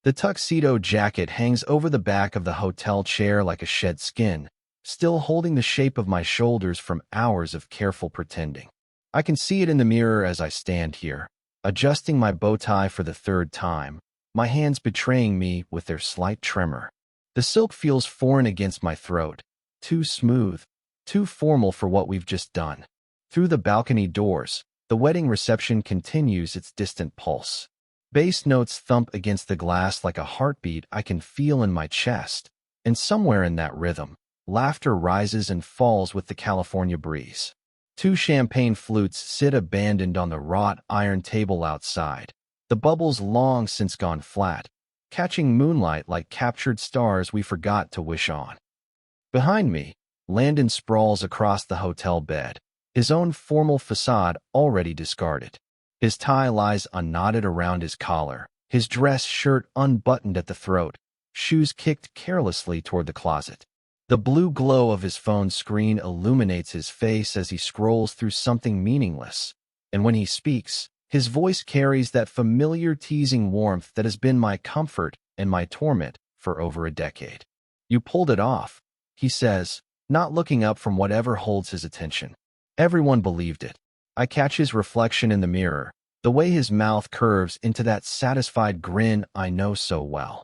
The tuxedo jacket hangs over the back of the hotel chair like a shed skin, still holding the shape of my shoulders from hours of careful pretending. I can see it in the mirror as I stand here, adjusting my bow tie for the third time, my hands betraying me with their slight tremor. The silk feels foreign against my throat, too smooth, too formal for what we've just done. Through the balcony doors, the wedding reception continues its distant pulse. Bass notes thump against the glass like a heartbeat I can feel in my chest, and somewhere in that rhythm, laughter rises and falls with the California breeze. Two champagne flutes sit abandoned on the wrought iron table outside, the bubbles long since gone flat, catching moonlight like captured stars we forgot to wish on. Behind me, Landon sprawls across the hotel bed, his own formal facade already discarded. His tie lies unknotted around his collar, his dress shirt unbuttoned at the throat, shoes kicked carelessly toward the closet. The blue glow of his phone screen illuminates his face as he scrolls through something meaningless, and when he speaks, his voice carries that familiar teasing warmth that has been my comfort and my torment for over a decade. "You pulled it off," he says, not looking up from whatever holds his attention. Everyone believed it. I catch his reflection in the mirror, the way his mouth curves into that satisfied grin I know so well.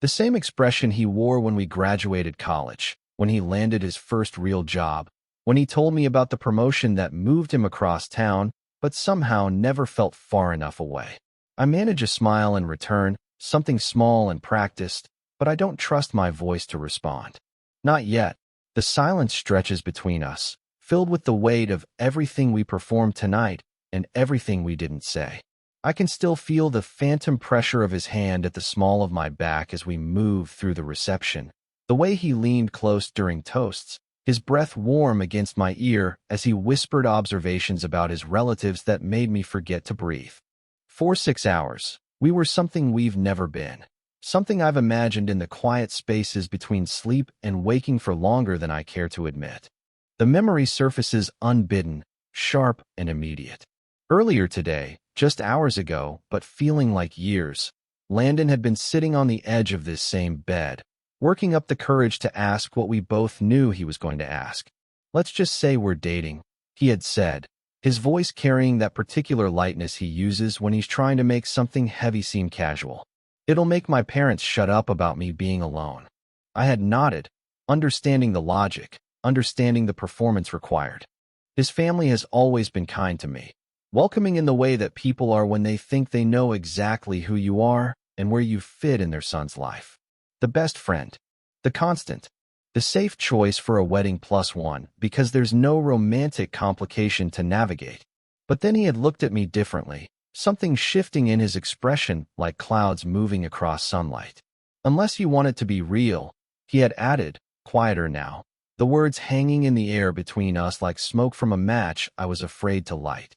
The same expression he wore when we graduated college, when he landed his first real job, when he told me about the promotion that moved him across town, but somehow never felt far enough away. I manage a smile in return, something small and practiced, but I don't trust my voice to respond. Not yet. The silence stretches between us, filled with the weight of everything we performed tonight and everything we didn't say. I can still feel the phantom pressure of his hand at the small of my back as we move through the reception, the way he leaned close during toasts, his breath warm against my ear as he whispered observations about his relatives that made me forget to breathe. For 6 hours, we were something we've never been, something I've imagined in the quiet spaces between sleep and waking for longer than I care to admit. The memory surfaces unbidden, sharp, and immediate. Earlier today, just hours ago, but feeling like years, Landon had been sitting on the edge of this same bed, working up the courage to ask what we both knew he was going to ask. "Let's just say we're dating," he had said, his voice carrying that particular lightness he uses when he's trying to make something heavy seem casual. "It'll make my parents shut up about me being alone." I had nodded, understanding the logic, understanding the performance required. His family has always been kind to me, welcoming in the way that people are when they think they know exactly who you are and where you fit in their son's life. The best friend, the constant, the safe choice for a wedding +1 because there's no romantic complication to navigate. But then he had looked at me differently, something shifting in his expression like clouds moving across sunlight. "Unless you want it to be real," he had added, quieter now, the words hanging in the air between us like smoke from a match I was afraid to light.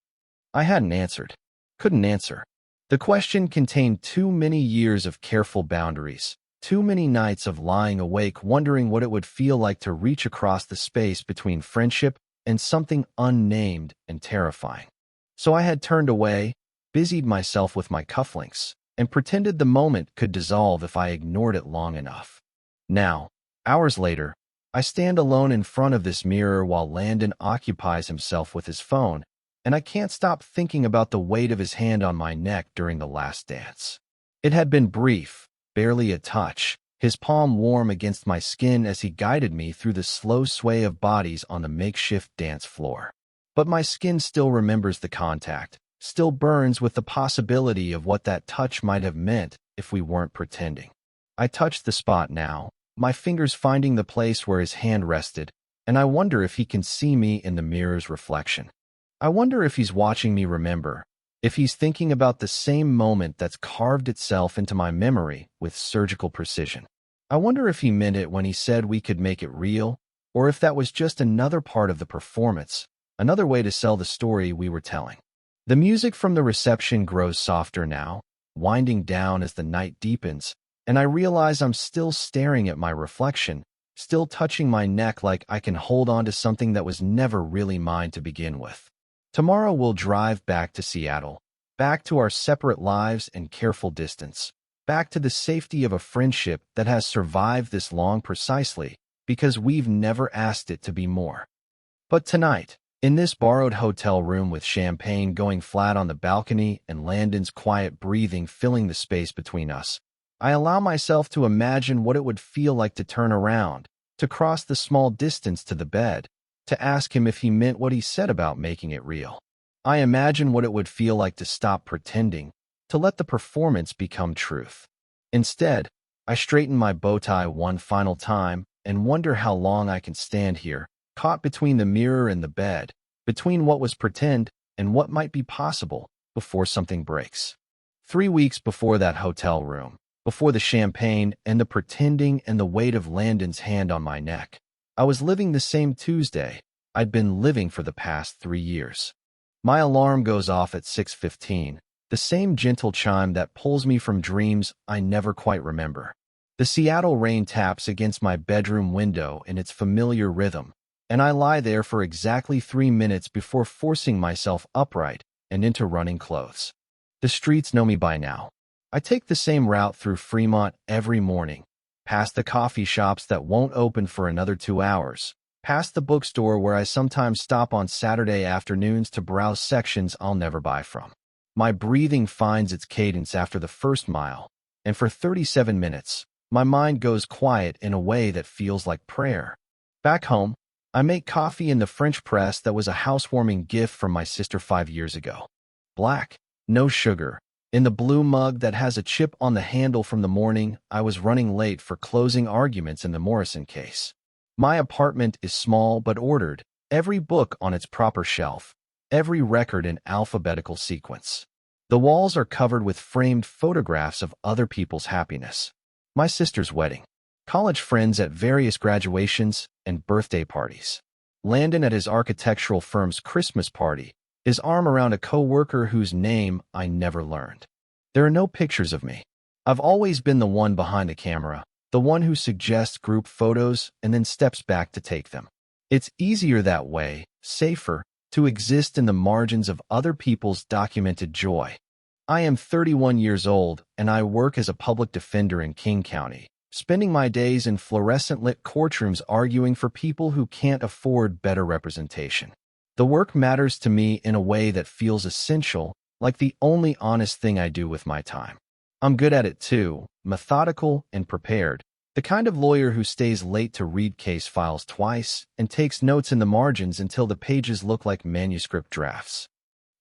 I hadn't answered. Couldn't answer. The question contained too many years of careful boundaries, too many nights of lying awake wondering what it would feel like to reach across the space between friendship and something unnamed and terrifying. So I had turned away, busied myself with my cufflinks, and pretended the moment could dissolve if I ignored it long enough. Now, hours later, I stand alone in front of this mirror while Landon occupies himself with his phone, and I can't stop thinking about the weight of his hand on my neck during the last dance. It had been brief, barely a touch, his palm warm against my skin as he guided me through the slow sway of bodies on the makeshift dance floor. But my skin still remembers the contact, still burns with the possibility of what that touch might have meant if we weren't pretending. I touch the spot now, my fingers finding the place where his hand rested, and I wonder if he can see me in the mirror's reflection. I wonder if he's watching me remember, if he's thinking about the same moment that's carved itself into my memory with surgical precision. I wonder if he meant it when he said we could make it real, or if that was just another part of the performance, another way to sell the story we were telling. The music from the reception grows softer now, winding down as the night deepens, and I realize I'm still staring at my reflection, still touching my neck like I can hold on to something that was never really mine to begin with. Tomorrow we'll drive back to Seattle, back to our separate lives and careful distance, back to the safety of a friendship that has survived this long precisely because we've never asked it to be more. But tonight, in this borrowed hotel room with champagne going flat on the balcony and Landon's quiet breathing filling the space between us, I allow myself to imagine what it would feel like to turn around, to cross the small distance to the bed, to ask him if he meant what he said about making it real. I imagine what it would feel like to stop pretending, to let the performance become truth. Instead, I straighten my bow tie one final time and wonder how long I can stand here, caught between the mirror and the bed, between what was pretend and what might be possible, before something breaks. 3 weeks before that hotel room, before the champagne and the pretending and the weight of Landon's hand on my neck, I was living the same Tuesday I'd been living for the past 3 years. My alarm goes off at 6:15, the same gentle chime that pulls me from dreams I never quite remember. The Seattle rain taps against my bedroom window in its familiar rhythm, and I lie there for exactly 3 minutes before forcing myself upright and into running clothes. The streets know me by now. I take the same route through Fremont every morning, past the coffee shops that won't open for another 2 hours, past the bookstore where I sometimes stop on Saturday afternoons to browse sections I'll never buy from. My breathing finds its cadence after the first mile, and for 37 minutes, my mind goes quiet in a way that feels like prayer. Back home, I make coffee in the French press that was a housewarming gift from my sister 5 years ago. Black, no sugar, in the blue mug that has a chip on the handle from the morning I was running late for closing arguments in the Morrison case. My apartment is small but ordered, every book on its proper shelf, every record in alphabetical sequence. The walls are covered with framed photographs of other people's happiness. My sister's wedding, college friends at various graduations and birthday parties, Landon at his architectural firm's Christmas party, his arm around a co-worker whose name I never learned. There are no pictures of me. I've always been the one behind the camera, the one who suggests group photos and then steps back to take them. It's easier that way, safer, to exist in the margins of other people's documented joy. I am 31 years old and I work as a public defender in King County, spending my days in fluorescent-lit courtrooms arguing for people who can't afford better representation. The work matters to me in a way that feels essential, like the only honest thing I do with my time. I'm good at it too, methodical and prepared, the kind of lawyer who stays late to read case files twice and takes notes in the margins until the pages look like manuscript drafts.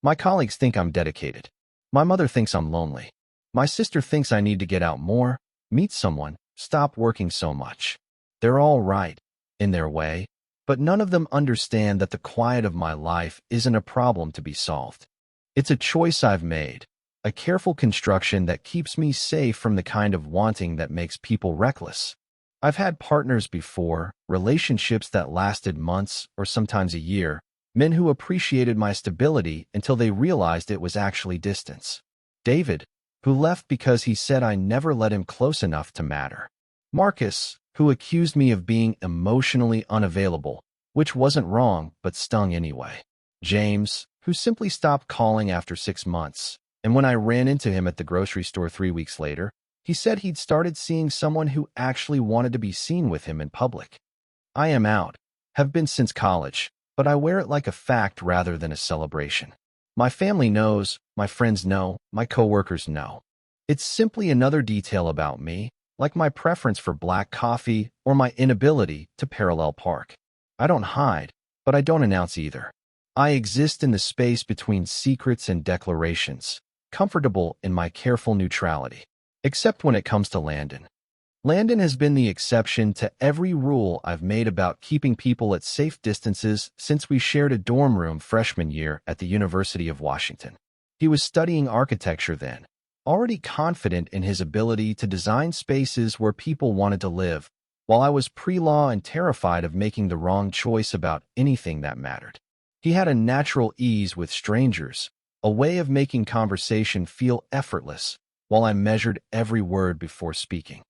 My colleagues think I'm dedicated. My mother thinks I'm lonely. My sister thinks I need to get out more, meet someone, stop working so much. They're all right, in their way, but none of them understand that the quiet of my life isn't a problem to be solved. It's a choice I've made, a careful construction that keeps me safe from the kind of wanting that makes people reckless. I've had partners before, relationships that lasted months or sometimes a year, men who appreciated my stability until they realized it was actually distance. David, who left because he said I never let him close enough to matter. Marcus, who accused me of being emotionally unavailable, which wasn't wrong but stung anyway. James, who simply stopped calling after 6 months, and when I ran into him at the grocery store 3 weeks later, he said he'd started seeing someone who actually wanted to be seen with him in public. I am out, have been since college, but I wear it like a fact rather than a celebration. My family knows, my friends know, my coworkers know. It's simply another detail about me, like my preference for black coffee or my inability to parallel park. I don't hide, but I don't announce either. I exist in the space between secrets and declarations, comfortable in my careful neutrality. Except when it comes to Landon. Landon has been the exception to every rule I've made about keeping people at safe distances since we shared a dorm room freshman year at the University of Washington. He was studying architecture then, already confident in his ability to design spaces where people wanted to live, while I was pre-law and terrified of making the wrong choice about anything that mattered. He had a natural ease with strangers, a way of making conversation feel effortless, while I measured every word before speaking.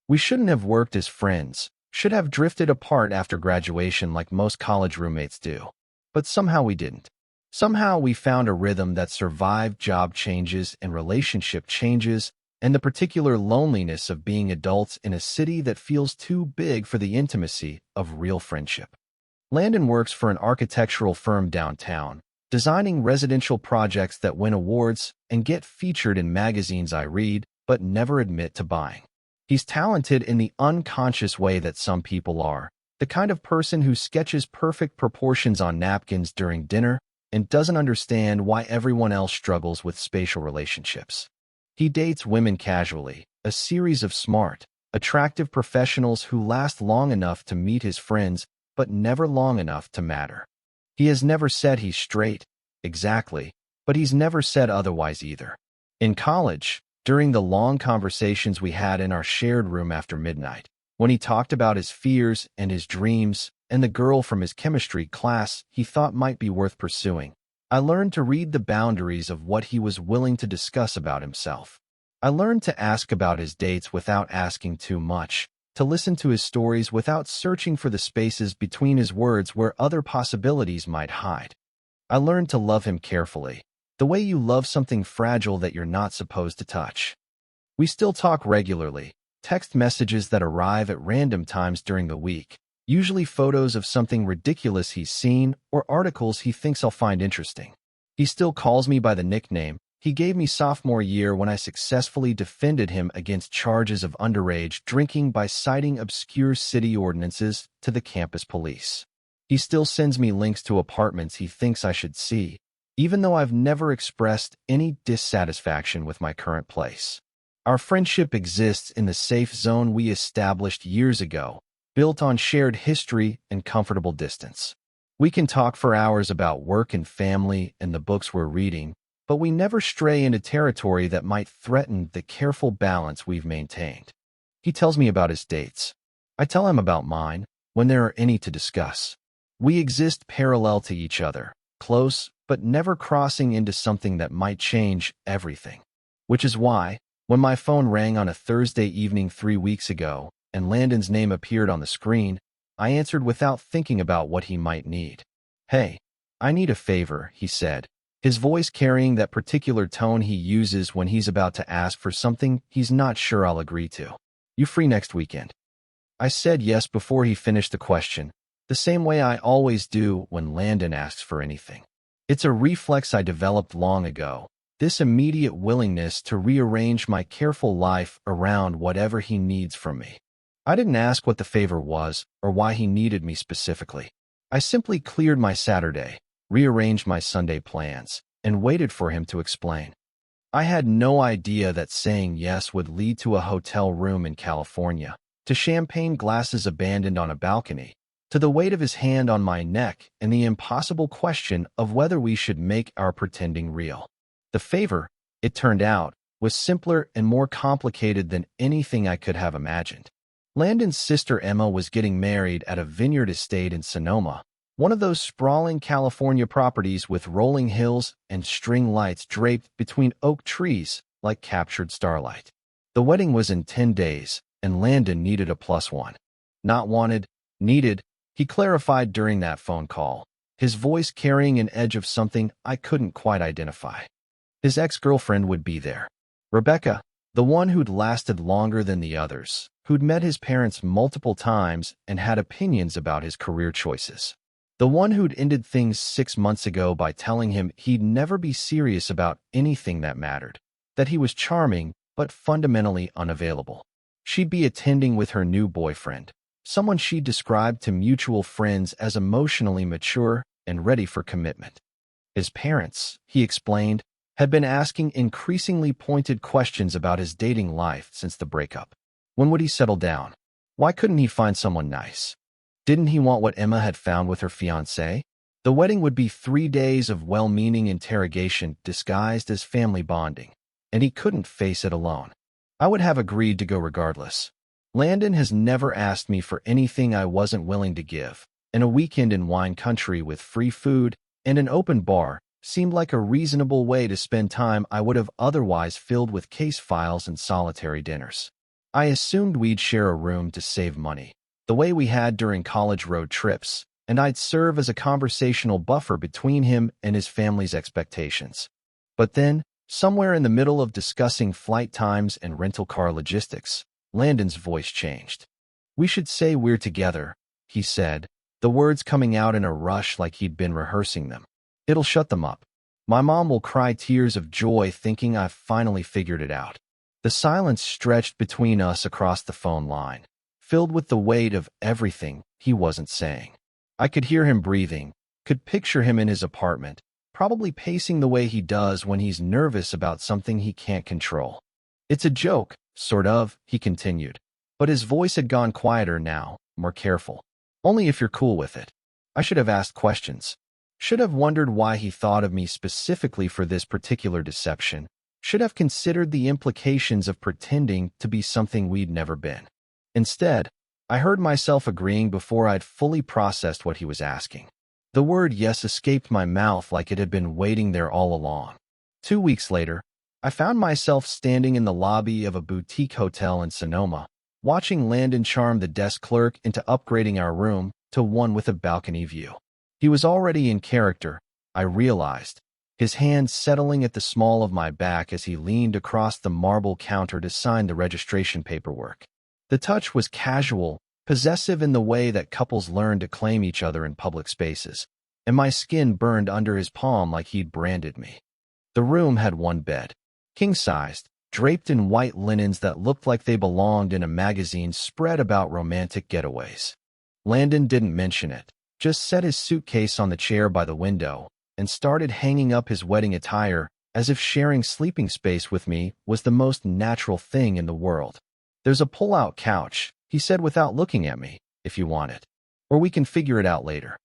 We shouldn't have worked as friends, should have drifted apart after graduation like most college roommates do. But somehow we didn't. Somehow we found a rhythm that survived job changes and relationship changes and the particular loneliness of being adults in a city that feels too big for the intimacy of real friendship. Landon works for an architectural firm downtown, designing residential projects that win awards and get featured in magazines I read but never admit to buying. He's talented in the unconscious way that some people are, the kind of person who sketches perfect proportions on napkins during dinner and doesn't understand why everyone else struggles with spatial relationships. He dates women casually, a series of smart, attractive professionals who last long enough to meet his friends but never long enough to matter. He has never said he's straight, exactly, but he's never said otherwise either. In college, during the long conversations we had in our shared room after midnight, when he talked about his fears and his dreams and the girl from his chemistry class he thought might be worth pursuing, I learned to read the boundaries of what he was willing to discuss about himself. I learned to ask about his dates without asking too much, to listen to his stories without searching for the spaces between his words where other possibilities might hide. I learned to love him carefully, the way you love something fragile that you're not supposed to touch. We still talk regularly, text messages that arrive at random times during the week, usually photos of something ridiculous he's seen or articles he thinks I'll find interesting. He still calls me by the nickname he gave me sophomore year when I successfully defended him against charges of underage drinking by citing obscure city ordinances to the campus police. He still sends me links to apartments he thinks I should see, even though I've never expressed any dissatisfaction with my current place. Our friendship exists in the safe zone we established years ago, built on shared history and comfortable distance. We can talk for hours about work and family and the books we're reading, but we never stray into territory that might threaten the careful balance we've maintained. He tells me about his dates. I tell him about mine, when there are any to discuss. We exist parallel to each other, close, but never crossing into something that might change everything. Which is why, when my phone rang on a Thursday evening 3 weeks ago, and Landon's name appeared on the screen, I answered without thinking about what he might need. "Hey, I need a favor," he said, his voice carrying that particular tone he uses when he's about to ask for something he's not sure I'll agree to. "You free next weekend?" I said yes before he finished the question, the same way I always do when Landon asks for anything. It's a reflex I developed long ago, this immediate willingness to rearrange my careful life around whatever he needs from me. I didn't ask what the favor was or why he needed me specifically. I simply cleared my Saturday, rearranged my Sunday plans, and waited for him to explain. I had no idea that saying yes would lead to a hotel room in California, to champagne glasses abandoned on a balcony, to the weight of his hand on my neck and the impossible question of whether we should make our pretending real. The favor, it turned out, was simpler and more complicated than anything I could have imagined. Landon's sister Emma was getting married at a vineyard estate in Sonoma, one of those sprawling California properties with rolling hills and string lights draped between oak trees like captured starlight. The wedding was in 10 days, and Landon needed a +1. Not wanted, needed, he clarified during that phone call, his voice carrying an edge of something I couldn't quite identify. His ex-girlfriend would be there. Rebecca, the one who'd lasted longer than the others, who'd met his parents multiple times and had opinions about his career choices. The one who'd ended things 6 months ago by telling him he'd never be serious about anything that mattered, that he was charming but fundamentally unavailable. She'd be attending with her new boyfriend, someone she described to mutual friends as emotionally mature and ready for commitment. His parents, he explained, had been asking increasingly pointed questions about his dating life since the breakup. When would he settle down? Why couldn't he find someone nice? Didn't he want what Emma had found with her fiancé? The wedding would be 3 days of well-meaning interrogation disguised as family bonding, and he couldn't face it alone. I would have agreed to go regardless. Landon has never asked me for anything I wasn't willing to give, and a weekend in wine country with free food and an open bar seemed like a reasonable way to spend time I would have otherwise filled with case files and solitary dinners. I assumed we'd share a room to save money, the way we had during college road trips, and I'd serve as a conversational buffer between him and his family's expectations. But then, Somewhere in the middle of discussing flight times and rental car logistics, Landon's voice changed. "We should say we're together," he said, the words coming out in a rush like he'd been rehearsing them. "It'll shut them up. My mom will cry tears of joy thinking I've finally figured it out." The silence stretched between us across the phone line, filled with the weight of everything he wasn't saying. I could hear him breathing, could picture him in his apartment, probably pacing the way he does when he's nervous about something he can't control. "It's a joke, sort of," he continued, but his voice had gone quieter now, more careful. "Only if you're cool with it." I should have asked questions. Should have wondered why he thought of me specifically for this particular deception. Should have considered the implications of pretending to be something we'd never been. Instead, I heard myself agreeing before I'd fully processed what he was asking. The word yes escaped my mouth like it had been waiting there all along. 2 weeks later, I found myself standing in the lobby of a boutique hotel in Sonoma, watching Landon charm the desk clerk into upgrading our room to one with a balcony view. He was already in character, I realized, his hand settling at the small of my back as he leaned across the marble counter to sign the registration paperwork. The touch was casual, possessive in the way that couples learn to claim each other in public spaces, and my skin burned under his palm like he'd branded me. The room had one bed, king-sized, draped in white linens that looked like they belonged in a magazine spread about romantic getaways. Landon didn't mention it, just set his suitcase on the chair by the window and started hanging up his wedding attire as if sharing sleeping space with me was the most natural thing in the world. "There's a pull-out couch," he said without looking at me, "if you want it. Or we can figure it out later."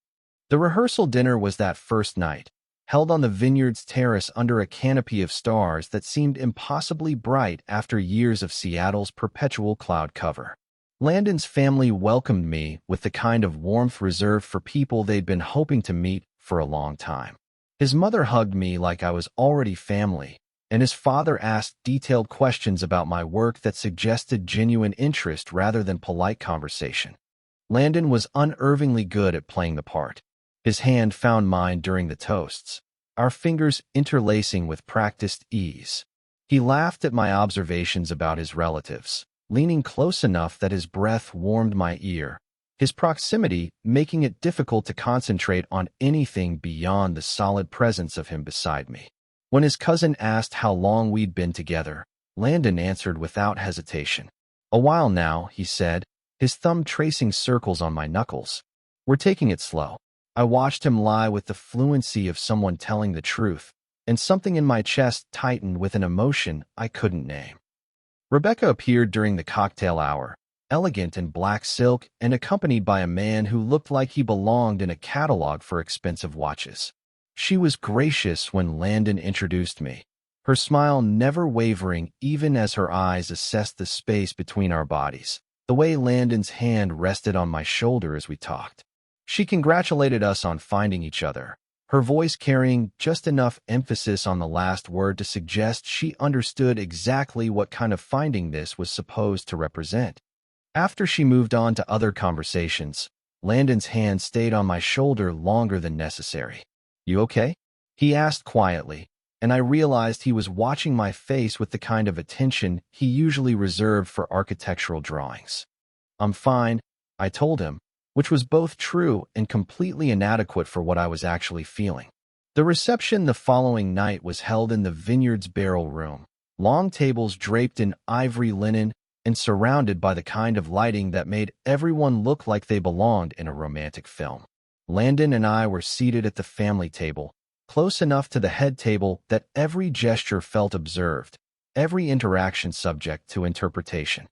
The rehearsal dinner was that first night, held on the vineyard's terrace under a canopy of stars that seemed impossibly bright after years of Seattle's perpetual cloud cover. Landon's family welcomed me with the kind of warmth reserved for people they'd been hoping to meet for a long time. His mother hugged me like I was already family, and his father asked detailed questions about my work that suggested genuine interest rather than polite conversation. Landon was unervingly good at playing the part. His hand found mine during the toasts, our fingers interlacing with practiced ease. He laughed at my observations about his relatives, leaning close enough that his breath warmed my ear, his proximity making it difficult to concentrate on anything beyond the solid presence of him beside me. When his cousin asked how long we'd been together, Landon answered without hesitation. "A while now," he said, his thumb tracing circles on my knuckles. "We're taking it slow." I watched him lie with the fluency of someone telling the truth, and something in my chest tightened with an emotion I couldn't name. Rebecca appeared during the cocktail hour, elegant in black silk and accompanied by a man who looked like he belonged in a catalog for expensive watches. She was gracious when Landon introduced me, her smile never wavering even as her eyes assessed the space between our bodies, the way Landon's hand rested on my shoulder as we talked. She congratulated us on finding each other, her voice carrying just enough emphasis on the last word to suggest she understood exactly what kind of finding this was supposed to represent. After she moved on to other conversations, Landon's hand stayed on my shoulder longer than necessary. "You okay?" he asked quietly, and I realized he was watching my face with the kind of attention he usually reserved for architectural drawings. "I'm fine," I told him, which was both true and completely inadequate for what I was actually feeling. The reception the following night was held in the vineyard's barrel room, long tables draped in ivory linen and surrounded by the kind of lighting that made everyone look like they belonged in a romantic film. Landon and I were seated at the family table, close enough to the head table that every gesture felt observed, every interaction subject to interpretation.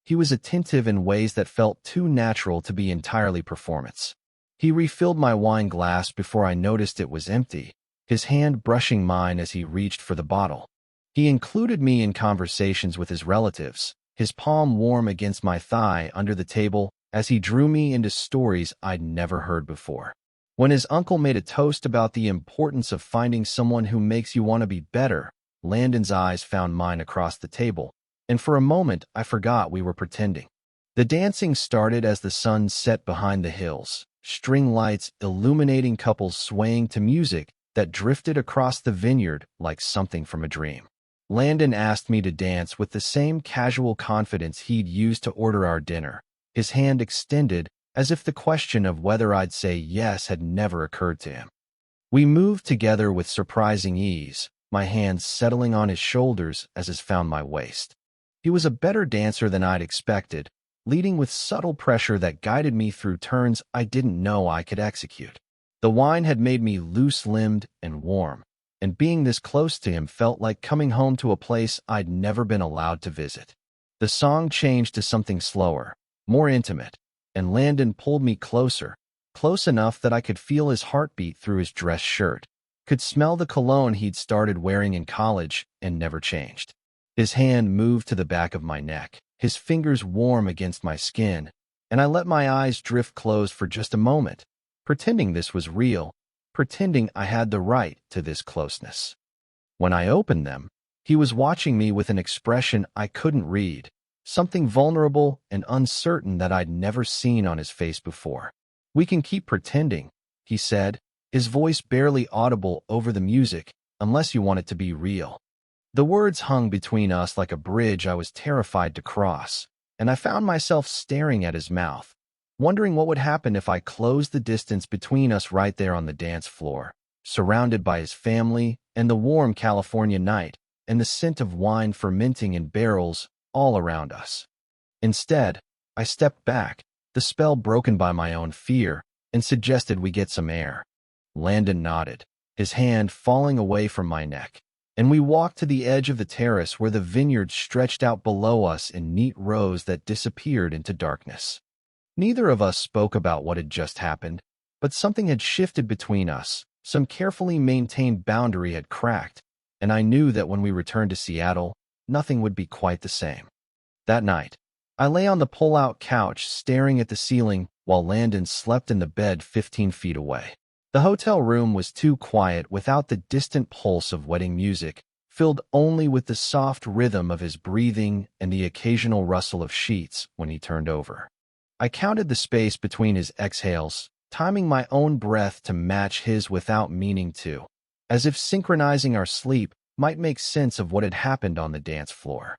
He was attentive in ways that felt too natural to be entirely performance. He refilled my wine glass before I noticed it was empty, his hand brushing mine as he reached for the bottle. He included me in conversations with his relatives, his palm warm against my thigh under the table as he drew me into stories I'd never heard before. When his uncle made a toast about the importance of finding someone who makes you want to be better, Landon's eyes found mine across the table, and for a moment I forgot we were pretending. The dancing started as the sun set behind the hills, string lights illuminating couples swaying to music that drifted across the vineyard like something from a dream. Landon asked me to dance with the same casual confidence he'd used to order our dinner, his hand extended as if the question of whether I'd say yes had never occurred to him. We moved together with surprising ease, my hands settling on his shoulders as his found my waist. He was a better dancer than I'd expected, leading with subtle pressure that guided me through turns I didn't know I could execute. The wine had made me loose-limbed and warm, and being this close to him felt like coming home to a place I'd never been allowed to visit. The song changed to something slower, more intimate, and Landon pulled me closer, close enough that I could feel his heartbeat through his dress shirt, could smell the cologne he'd started wearing in college and never changed. His hand moved to the back of my neck, his fingers warm against my skin, and I let my eyes drift closed for just a moment, pretending this was real, pretending I had the right to this closeness. When I opened them, he was watching me with an expression I couldn't read, something vulnerable and uncertain that I'd never seen on his face before. "We can keep pretending," he said, his voice barely audible over the music, "unless you want it to be real." The words hung between us like a bridge I was terrified to cross, and I found myself staring at his mouth, wondering what would happen if I closed the distance between us right there on the dance floor, surrounded by his family and the warm California night and the scent of wine fermenting in barrels all around us. Instead, I stepped back, the spell broken by my own fear, and suggested we get some air. Landon nodded, his hand falling away from my neck, and we walked to the edge of the terrace where the vineyard stretched out below us in neat rows that disappeared into darkness. Neither of us spoke about what had just happened, but something had shifted between us, some carefully maintained boundary had cracked, and I knew that when we returned to Seattle, nothing would be quite the same. That night, I lay on the pull-out couch staring at the ceiling while Landon slept in the bed 15 feet away. The hotel room was too quiet without the distant pulse of wedding music, filled only with the soft rhythm of his breathing and the occasional rustle of sheets when he turned over. I counted the space between his exhales, timing my own breath to match his without meaning to, as if synchronizing our sleep might make sense of what had happened on the dance floor.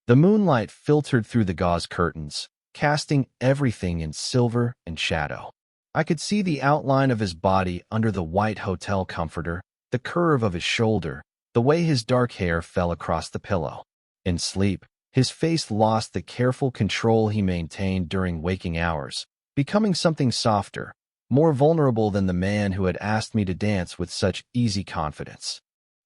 The moonlight filtered through the gauze curtains, casting everything in silver and shadow. I could see the outline of his body under the white hotel comforter, the curve of his shoulder, the way his dark hair fell across the pillow. In sleep, his face lost the careful control he maintained during waking hours, becoming something softer, more vulnerable than the man who had asked me to dance with such easy confidence.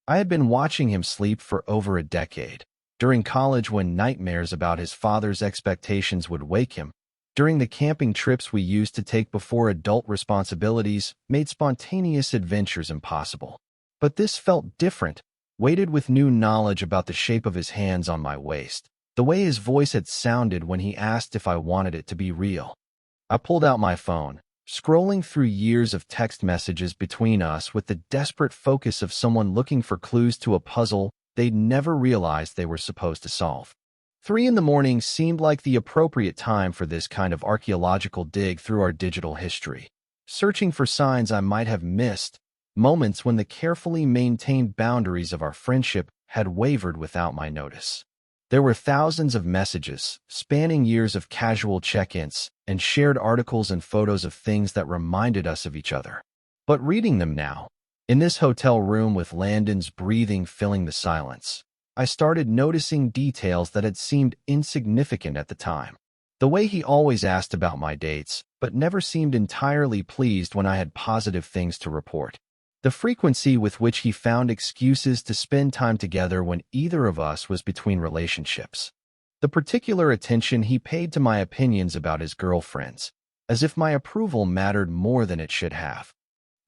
I had been watching him sleep for over a decade. During college, when nightmares about his father's expectations would wake him, during the camping trips we used to take before adult responsibilities made spontaneous adventures impossible. But this felt different, weighted with new knowledge about the shape of his hands on my waist, the way his voice had sounded when he asked if I wanted it to be real. I pulled out my phone, scrolling through years of text messages between us with the desperate focus of someone looking for clues to a puzzle they'd never realized they were supposed to solve. 3 in the morning seemed like the appropriate time for this kind of archaeological dig through our digital history, searching for signs I might have missed, moments when the carefully maintained boundaries of our friendship had wavered without my notice. There were thousands of messages, spanning years of casual check-ins, and shared articles and photos of things that reminded us of each other. But reading them now, in this hotel room with Landon's breathing filling the silence, I started noticing details that had seemed insignificant at the time. The way he always asked about my dates, but never seemed entirely pleased when I had positive things to report. The frequency with which he found excuses to spend time together when either of us was between relationships. The particular attention he paid to my opinions about his girlfriends, as if my approval mattered more than it should have.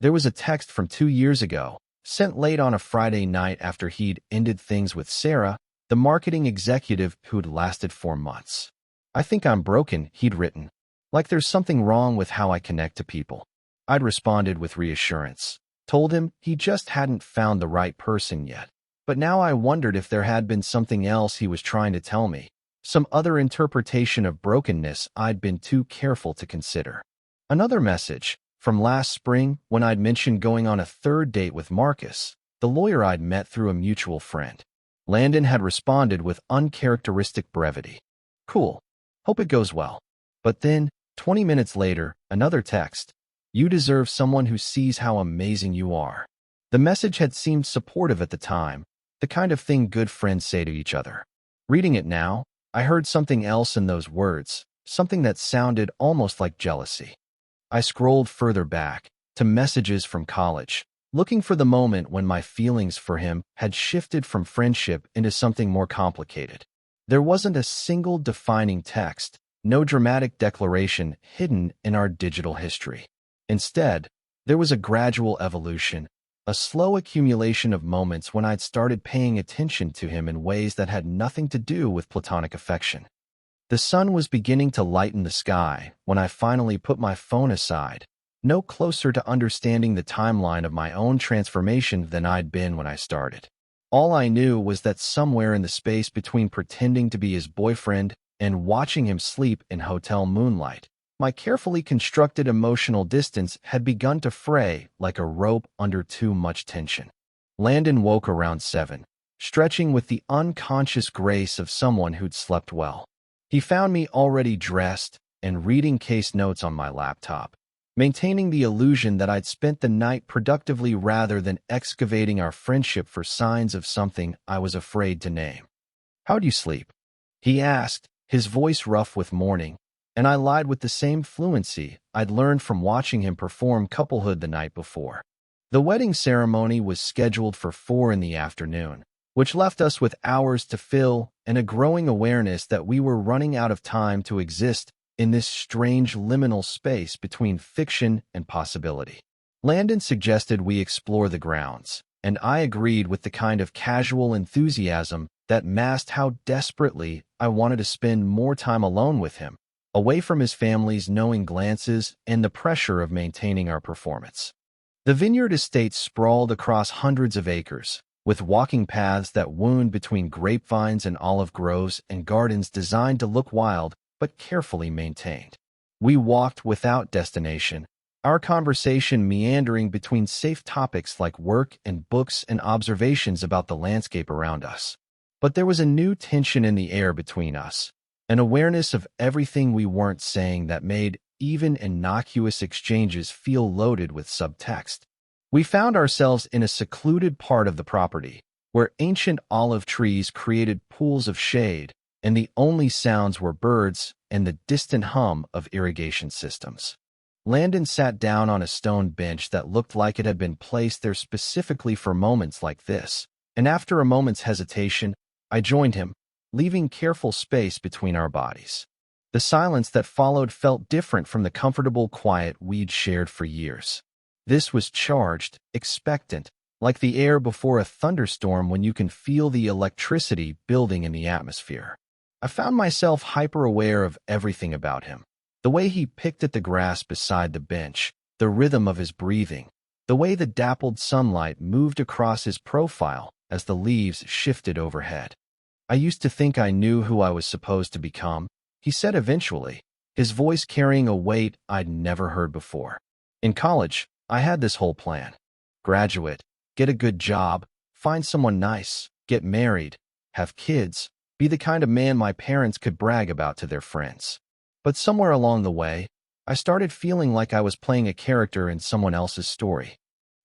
There was a text from 2 years ago, sent late on a Friday night after he'd ended things with Sarah, the marketing executive who'd lasted 4 months. "I think I'm broken," he'd written, like there's something wrong with how I connect to people. I'd responded with reassurance, told him he just hadn't found the right person yet. But now I wondered if there had been something else he was trying to tell me, some other interpretation of brokenness I'd been too careful to consider. Another message, From last spring, when I'd mentioned going on a third date with Marcus, the lawyer I'd met through a mutual friend. Landon had responded with uncharacteristic brevity. Cool. Hope it goes well. But then, 20 minutes later, another text. You deserve someone who sees how amazing you are. The message had seemed supportive at the time, the kind of thing good friends say to each other. Reading it now, I heard something else in those words, something that sounded almost like jealousy. I scrolled further back, to messages from college, looking for the moment when my feelings for him had shifted from friendship into something more complicated. There wasn't a single defining text, no dramatic declaration hidden in our digital history. Instead, there was a gradual evolution, a slow accumulation of moments when I'd started paying attention to him in ways that had nothing to do with platonic affection. The sun was beginning to lighten the sky when I finally put my phone aside, no closer to understanding the timeline of my own transformation than I'd been when I started. All I knew was that somewhere in the space between pretending to be his boyfriend and watching him sleep in hotel moonlight, my carefully constructed emotional distance had begun to fray like a rope under too much tension. Landon woke around 7, stretching with the unconscious grace of someone who'd slept well. He found me already dressed and reading case notes on my laptop, maintaining the illusion that I'd spent the night productively rather than excavating our friendship for signs of something I was afraid to name. "How'd you sleep?" he asked, his voice rough with mourning, and I lied with the same fluency I'd learned from watching him perform couplehood the night before. The wedding ceremony was scheduled for 4 in the afternoon, which left us with hours to fill and a growing awareness that we were running out of time to exist in this strange liminal space between fiction and possibility. Landon suggested we explore the grounds, and I agreed with the kind of casual enthusiasm that masked how desperately I wanted to spend more time alone with him, away from his family's knowing glances and the pressure of maintaining our performance. The vineyard estate sprawled across hundreds of acres, with walking paths that wound between grapevines and olive groves and gardens designed to look wild but carefully maintained. We walked without destination, our conversation meandering between safe topics like work and books and observations about the landscape around us. But there was a new tension in the air between us, an awareness of everything we weren't saying that made even innocuous exchanges feel loaded with subtext. We found ourselves in a secluded part of the property, where ancient olive trees created pools of shade, and the only sounds were birds and the distant hum of irrigation systems. Landon sat down on a stone bench that looked like it had been placed there specifically for moments like this, and after a moment's hesitation, I joined him, leaving careful space between our bodies. The silence that followed felt different from the comfortable quiet we'd shared for years. This was charged, expectant, like the air before a thunderstorm when you can feel the electricity building in the atmosphere. I found myself hyper-aware of everything about him. The way he picked at the grass beside the bench, the rhythm of his breathing, the way the dappled sunlight moved across his profile as the leaves shifted overhead. "I used to think I knew who I was supposed to become," he said eventually, his voice carrying a weight I'd never heard before. "In college, I had this whole plan. Graduate, get a good job, find someone nice, get married, have kids, be the kind of man my parents could brag about to their friends. But somewhere along the way, I started feeling like I was playing a character in someone else's story."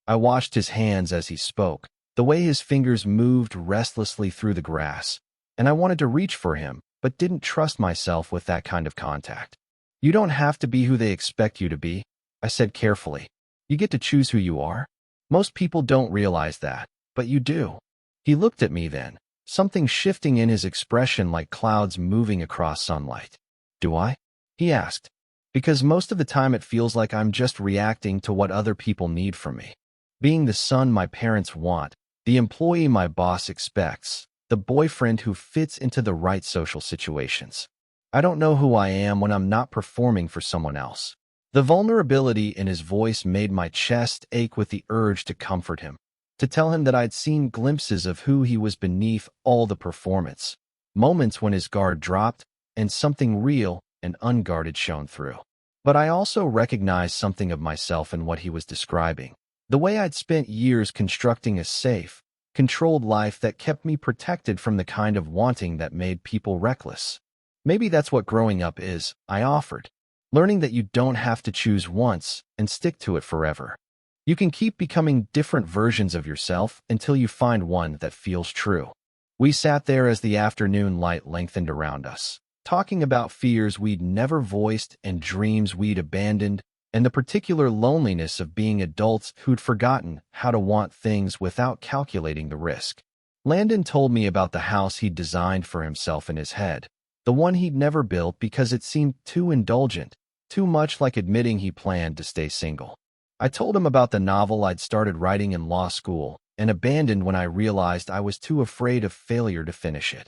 I watched his hands as he spoke, the way his fingers moved restlessly through the grass, and I wanted to reach for him, but didn't trust myself with that kind of contact. "You don't have to be who they expect you to be," I said carefully. "You get to choose who you are. Most people don't realize that, but you do." He looked at me then, something shifting in his expression like clouds moving across sunlight. "Do I?" he asked. "Because most of the time it feels like I'm just reacting to what other people need from me. Being the son my parents want, the employee my boss expects, the boyfriend who fits into the right social situations. I don't know who I am when I'm not performing for someone else." The vulnerability in his voice made my chest ache with the urge to comfort him, to tell him that I'd seen glimpses of who he was beneath all the performance, moments when his guard dropped and something real and unguarded shone through. But I also recognized something of myself in what he was describing. The way I'd spent years constructing a safe, controlled life that kept me protected from the kind of wanting that made people reckless. Maybe that's what growing up is, I offered. Learning that you don't have to choose once and stick to it forever. You can keep becoming different versions of yourself until you find one that feels true. We sat there as the afternoon light lengthened around us, talking about fears we'd never voiced and dreams we'd abandoned, and the particular loneliness of being adults who'd forgotten how to want things without calculating the risk. Landon told me about the house he'd designed for himself in his head, the one he'd never built because it seemed too indulgent, too much like admitting he planned to stay single. I told him about the novel I'd started writing in law school and abandoned when I realized I was too afraid of failure to finish it.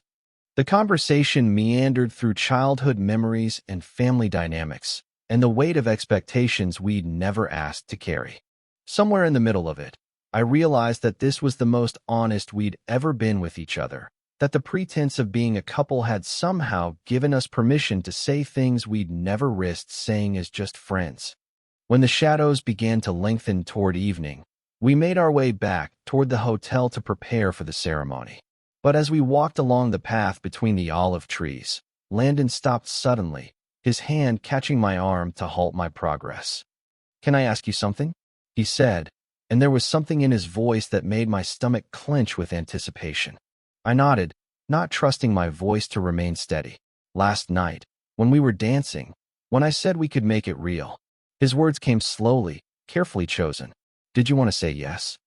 The conversation meandered through childhood memories and family dynamics, and the weight of expectations we'd never asked to carry. Somewhere in the middle of it, I realized that this was the most honest we'd ever been with each other, that the pretense of being a couple had somehow given us permission to say things we'd never risked saying as just friends. When the shadows began to lengthen toward evening, we made our way back toward the hotel to prepare for the ceremony. But as we walked along the path between the olive trees, Landon stopped suddenly, his hand catching my arm to halt my progress. "Can I ask you something?" he said, and there was something in his voice that made my stomach clench with anticipation. I nodded, not trusting my voice to remain steady. "Last night, when we were dancing, when I said we could make it real." His words came slowly, carefully chosen. "Did you want to say yes?"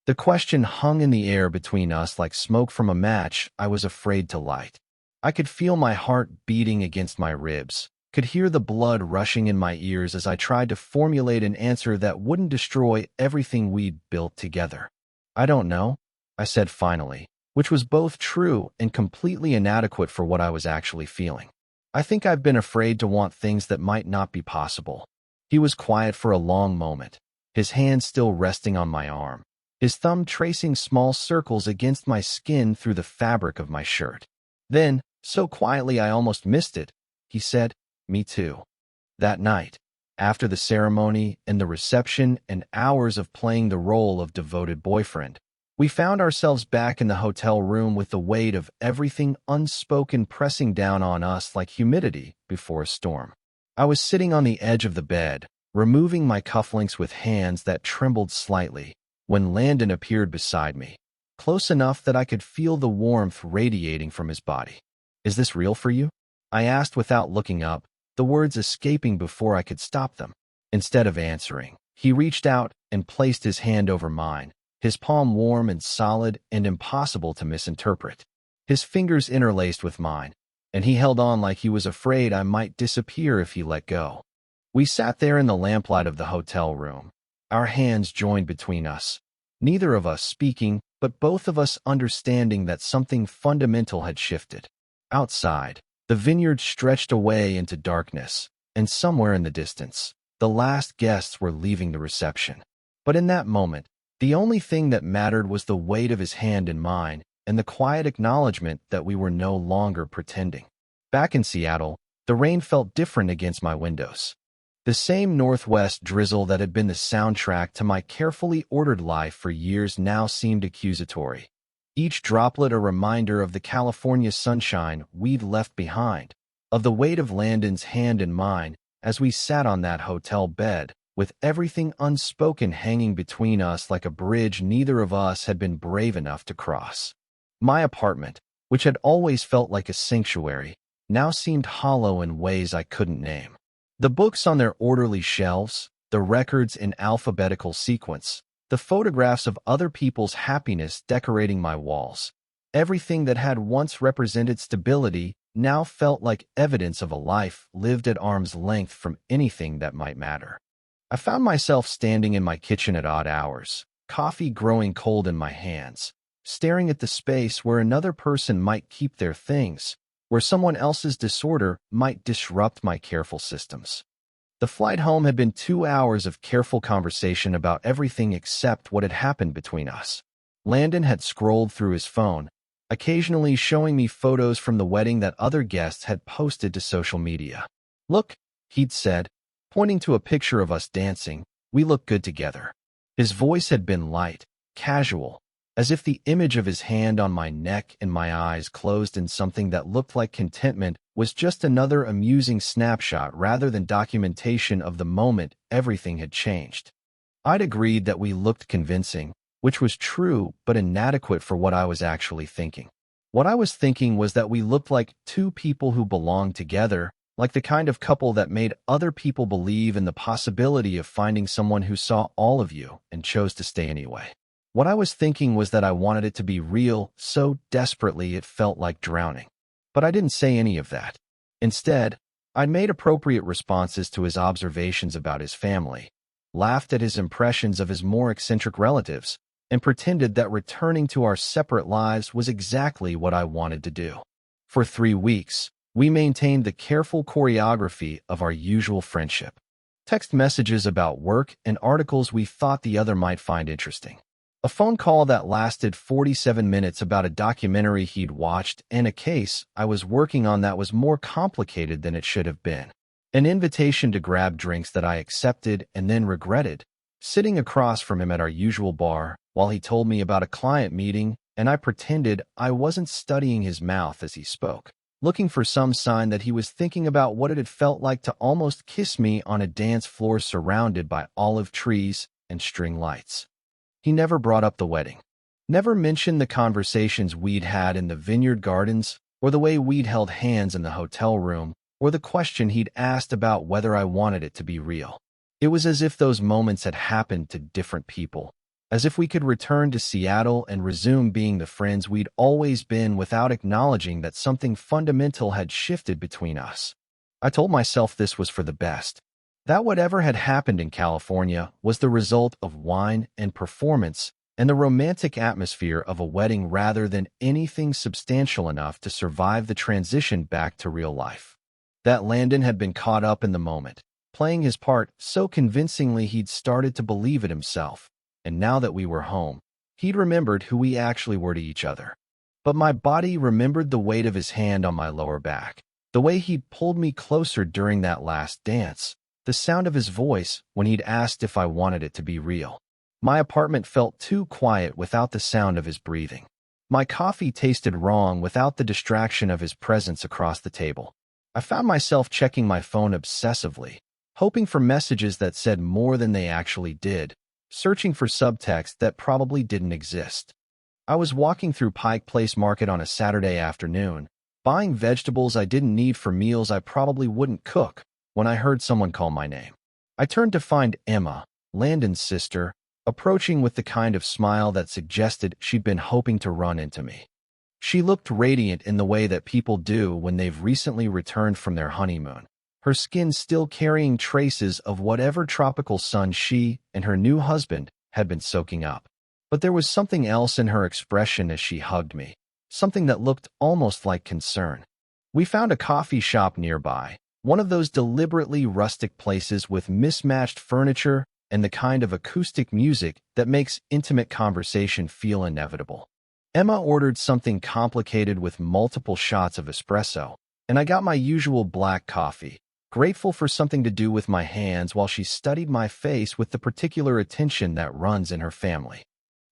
The question hung in the air between us like smoke from a match I was afraid to light. I could feel my heart beating against my ribs, could hear the blood rushing in my ears as I tried to formulate an answer that wouldn't destroy everything we'd built together. "I don't know," I said finally, which was both true and completely inadequate for what I was actually feeling. "I think I've been afraid to want things that might not be possible." He was quiet for a long moment, his hand still resting on my arm, his thumb tracing small circles against my skin through the fabric of my shirt. Then, so quietly I almost missed it, he said, "Me too." That night, after the ceremony and the reception and hours of playing the role of devoted boyfriend, we found ourselves back in the hotel room with the weight of everything unspoken pressing down on us like humidity before a storm. I was sitting on the edge of the bed, removing my cufflinks with hands that trembled slightly, when Landon appeared beside me, close enough that I could feel the warmth radiating from his body. "Is this real for you?" I asked without looking up, the words escaping before I could stop them. Instead of answering, he reached out and placed his hand over mine, his palm warm and solid and impossible to misinterpret. His fingers interlaced with mine, and he held on like he was afraid I might disappear if he let go. We sat there in the lamplight of the hotel room, our hands joined between us, neither of us speaking, but both of us understanding that something fundamental had shifted. Outside, the vineyard stretched away into darkness, and somewhere in the distance, the last guests were leaving the reception. But in that moment, the only thing that mattered was the weight of his hand in mine and the quiet acknowledgement that we were no longer pretending. Back in Seattle, the rain felt different against my windows. The same northwest drizzle that had been the soundtrack to my carefully ordered life for years now seemed accusatory. Each droplet a reminder of the California sunshine we'd left behind, of the weight of Landon's hand in mine as we sat on that hotel bed, with everything unspoken hanging between us like a bridge neither of us had been brave enough to cross. My apartment, which had always felt like a sanctuary, now seemed hollow in ways I couldn't name. The books on their orderly shelves, the records in alphabetical sequence, the photographs of other people's happiness decorating my walls, everything that had once represented stability now felt like evidence of a life lived at arm's length from anything that might matter. I found myself standing in my kitchen at odd hours, coffee growing cold in my hands, staring at the space where another person might keep their things, where someone else's disorder might disrupt my careful systems. The flight home had been 2 hours of careful conversation about everything except what had happened between us. Landon had scrolled through his phone, occasionally showing me photos from the wedding that other guests had posted to social media. "Look," he'd said, Pointing to a picture of us dancing, we looked good together. His voice had been light, casual, as if the image of his hand on my neck and my eyes closed in something that looked like contentment was just another amusing snapshot rather than documentation of the moment everything had changed. I'd agreed that we looked convincing, which was true but inadequate for what I was actually thinking. What I was thinking was that we looked like two people who belonged together, like the kind of couple that made other people believe in the possibility of finding someone who saw all of you and chose to stay anyway. What I was thinking was that I wanted it to be real so desperately it felt like drowning. But I didn't say any of that. Instead, I'd made appropriate responses to his observations about his family, laughed at his impressions of his more eccentric relatives, and pretended that returning to our separate lives was exactly what I wanted to do. For 3 weeks, we maintained the careful choreography of our usual friendship. Text messages about work and articles we thought the other might find interesting. A phone call that lasted 47 minutes about a documentary he'd watched and a case I was working on that was more complicated than it should have been. An invitation to grab drinks that I accepted and then regretted. Sitting across from him at our usual bar while he told me about a client meeting and I pretended I wasn't studying his mouth as he spoke, looking for some sign that he was thinking about what it had felt like to almost kiss me on a dance floor surrounded by olive trees and string lights. He never brought up the wedding, never mentioned the conversations we'd had in the vineyard gardens, or the way we'd held hands in the hotel room, or the question he'd asked about whether I wanted it to be real. It was as if those moments had happened to different people, as if we could return to Seattle and resume being the friends we'd always been without acknowledging that something fundamental had shifted between us. I told myself this was for the best, that whatever had happened in California was the result of wine and performance and the romantic atmosphere of a wedding rather than anything substantial enough to survive the transition back to real life. That Landon had been caught up in the moment, playing his part so convincingly he'd started to believe it himself, and now that we were home, he'd remembered who we actually were to each other. But my body remembered the weight of his hand on my lower back, the way he'd pulled me closer during that last dance, the sound of his voice when he'd asked if I wanted it to be real. My apartment felt too quiet without the sound of his breathing. My coffee tasted wrong without the distraction of his presence across the table. I found myself checking my phone obsessively, hoping for messages that said more than they actually did, searching for subtext that probably didn't exist. I was walking through Pike Place Market on a Saturday afternoon, buying vegetables I didn't need for meals I probably wouldn't cook, when I heard someone call my name. I turned to find Emma, Landon's sister, approaching with the kind of smile that suggested she'd been hoping to run into me. She looked radiant in the way that people do when they've recently returned from their honeymoon, her skin still carrying traces of whatever tropical sun she and her new husband had been soaking up. But there was something else in her expression as she hugged me, something that looked almost like concern. We found a coffee shop nearby, one of those deliberately rustic places with mismatched furniture and the kind of acoustic music that makes intimate conversation feel inevitable. Emma ordered something complicated with multiple shots of espresso, and I got my usual black coffee, grateful for something to do with my hands while she studied my face with the particular attention that runs in her family.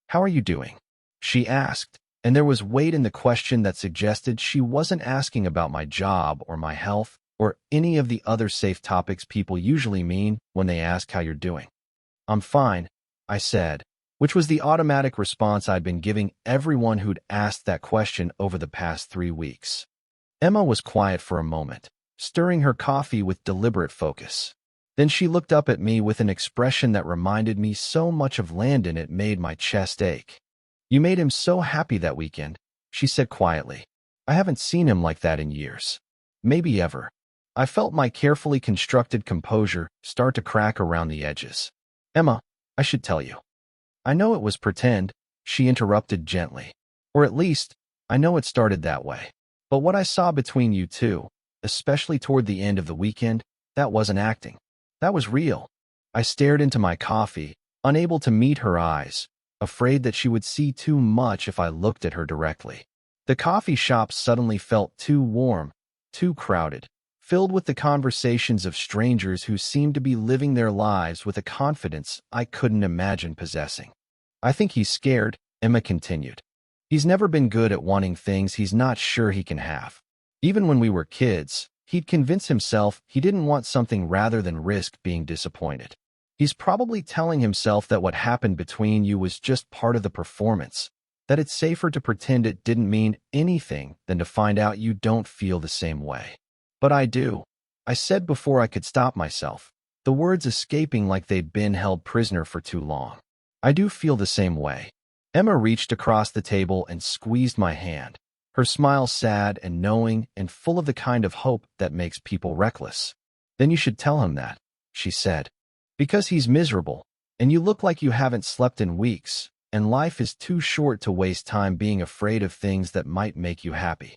"How are you doing?" she asked, and there was weight in the question that suggested she wasn't asking about my job or my health, or any of the other safe topics people usually mean when they ask how you're doing. "I'm fine," I said, which was the automatic response I'd been giving everyone who'd asked that question over the past 3 weeks. Emma was quiet for a moment, stirring her coffee with deliberate focus. Then she looked up at me with an expression that reminded me so much of Landon it made my chest ache. "You made him so happy that weekend," she said quietly. "I haven't seen him like that in years. Maybe ever." I felt my carefully constructed composure start to crack around the edges. "Emma, I should tell you." "I know it was pretend," she interrupted gently. "Or at least, I know it started that way. But what I saw between you two, especially toward the end of the weekend, that wasn't acting. That was real." I stared into my coffee, unable to meet her eyes, afraid that she would see too much if I looked at her directly. The coffee shop suddenly felt too warm, too crowded, filled with the conversations of strangers who seemed to be living their lives with a confidence I couldn't imagine possessing. I think he's scared, Emma continued. He's never been good at wanting things he's not sure he can have. Even when we were kids, he'd convince himself he didn't want something rather than risk being disappointed. He's probably telling himself that what happened between you was just part of the performance, that it's safer to pretend it didn't mean anything than to find out you don't feel the same way. But I do, I said before I could stop myself, the words escaping like they'd been held prisoner for too long. I do feel the same way. Emma reached across the table and squeezed my hand, her smile sad and knowing and full of the kind of hope that makes people reckless. Then you should tell him that, she said. Because he's miserable, and you look like you haven't slept in weeks, and life is too short to waste time being afraid of things that might make you happy.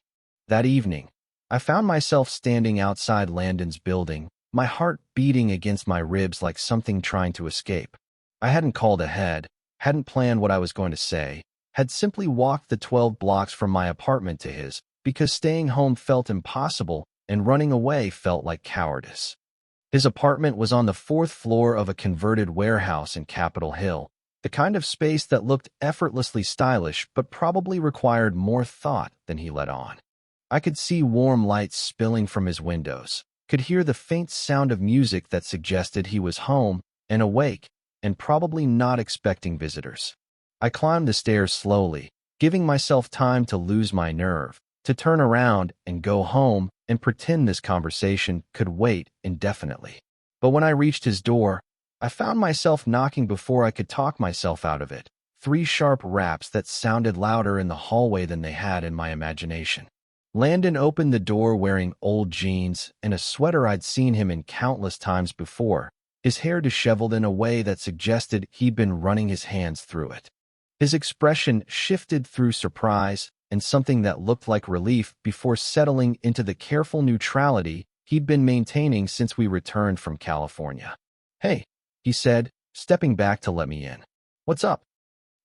That evening, I found myself standing outside Landon's building, my heart beating against my ribs like something trying to escape. I hadn't called ahead, hadn't planned what I was going to say, had simply walked the 12 blocks from my apartment to his, because staying home felt impossible and running away felt like cowardice. His apartment was on the 4th floor of a converted warehouse in Capitol Hill, the kind of space that looked effortlessly stylish but probably required more thought than he let on. I could see warm lights spilling from his windows, could hear the faint sound of music that suggested he was home and awake and probably not expecting visitors. I climbed the stairs slowly, giving myself time to lose my nerve, to turn around and go home and pretend this conversation could wait indefinitely. But when I reached his door, I found myself knocking before I could talk myself out of it, 3 sharp raps that sounded louder in the hallway than they had in my imagination. Landon opened the door wearing old jeans and a sweater I'd seen him in countless times before, his hair disheveled in a way that suggested he'd been running his hands through it. His expression shifted through surprise and something that looked like relief before settling into the careful neutrality he'd been maintaining since we returned from California. "Hey," he said, stepping back to let me in. "What's up?"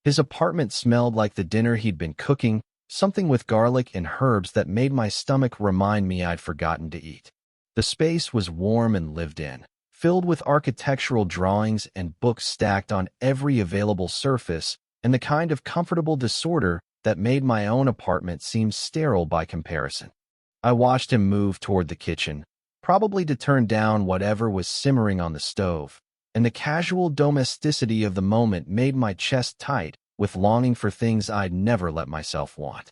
His apartment smelled like the dinner he'd been cooking, something with garlic and herbs that made my stomach remind me I'd forgotten to eat. The space was warm and lived in, filled with architectural drawings and books stacked on every available surface, and the kind of comfortable disorder that made my own apartment seem sterile by comparison. I watched him move toward the kitchen, probably to turn down whatever was simmering on the stove, and the casual domesticity of the moment made my chest tight with longing for things I'd never let myself want.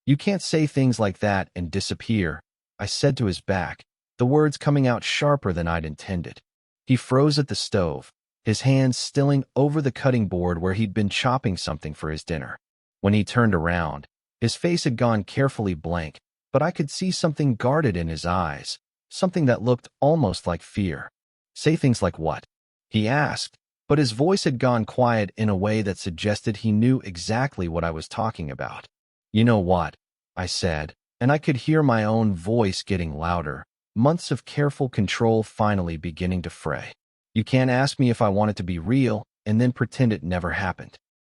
"You can't say things like that and disappear," I said to his back, the words coming out sharper than I'd intended. He froze at the stove, his hands stilling over the cutting board where he'd been chopping something for his dinner. When he turned around, his face had gone carefully blank, but I could see something guarded in his eyes, something that looked almost like fear. "Say things like what?" he asked, but his voice had gone quiet in a way that suggested he knew exactly what I was talking about. "You know what?" I said, and I could hear my own voice getting louder, months of careful control finally beginning to fray. "You can't ask me if I want it to be real and then pretend it never happened.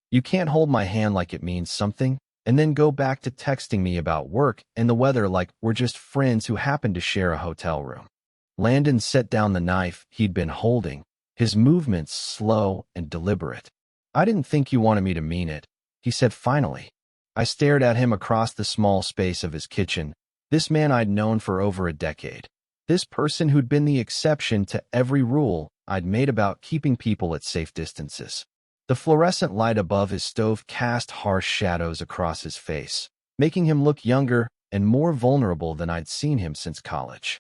You can't hold my hand like it means something and then go back to texting me about work and the weather like we're just friends who happen to share a hotel room." Landon set down the knife he'd been holding, his movements slow and deliberate. "I didn't think you wanted me to mean it," he said finally. I stared at him across the small space of his kitchen, this man I'd known for over a decade, this person who'd been the exception to every rule I'd made about keeping people at safe distances. The fluorescent light above his stove cast harsh shadows across his face, making him look younger and more vulnerable than I'd seen him since college.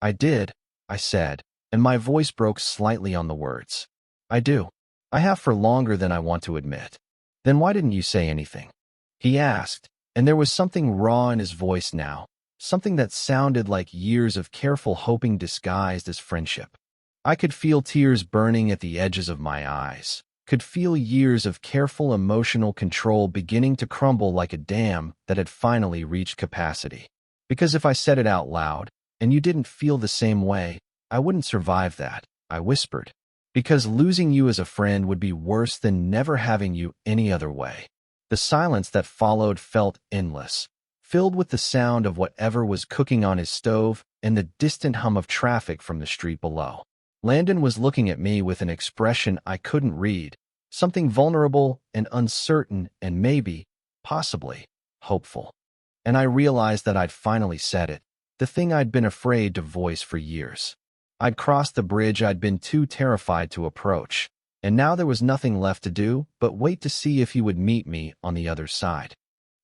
"I did," I said, and my voice broke slightly on the words. "I do. I have for longer than I want to admit." "Then why didn't you say anything?" he asked, and there was something raw in his voice now, something that sounded like years of careful hoping disguised as friendship. I could feel tears burning at the edges of my eyes, could feel years of careful emotional control beginning to crumble like a dam that had finally reached capacity. "Because if I said it out loud, and you didn't feel the same way, I wouldn't survive that," I whispered. "Because losing you as a friend would be worse than never having you any other way." The silence that followed felt endless, filled with the sound of whatever was cooking on his stove and the distant hum of traffic from the street below. Landon was looking at me with an expression I couldn't read, something vulnerable and uncertain and maybe, possibly, hopeful. And I realized that I'd finally said it, the thing I'd been afraid to voice for years. I'd crossed the bridge I'd been too terrified to approach, and now there was nothing left to do but wait to see if he would meet me on the other side.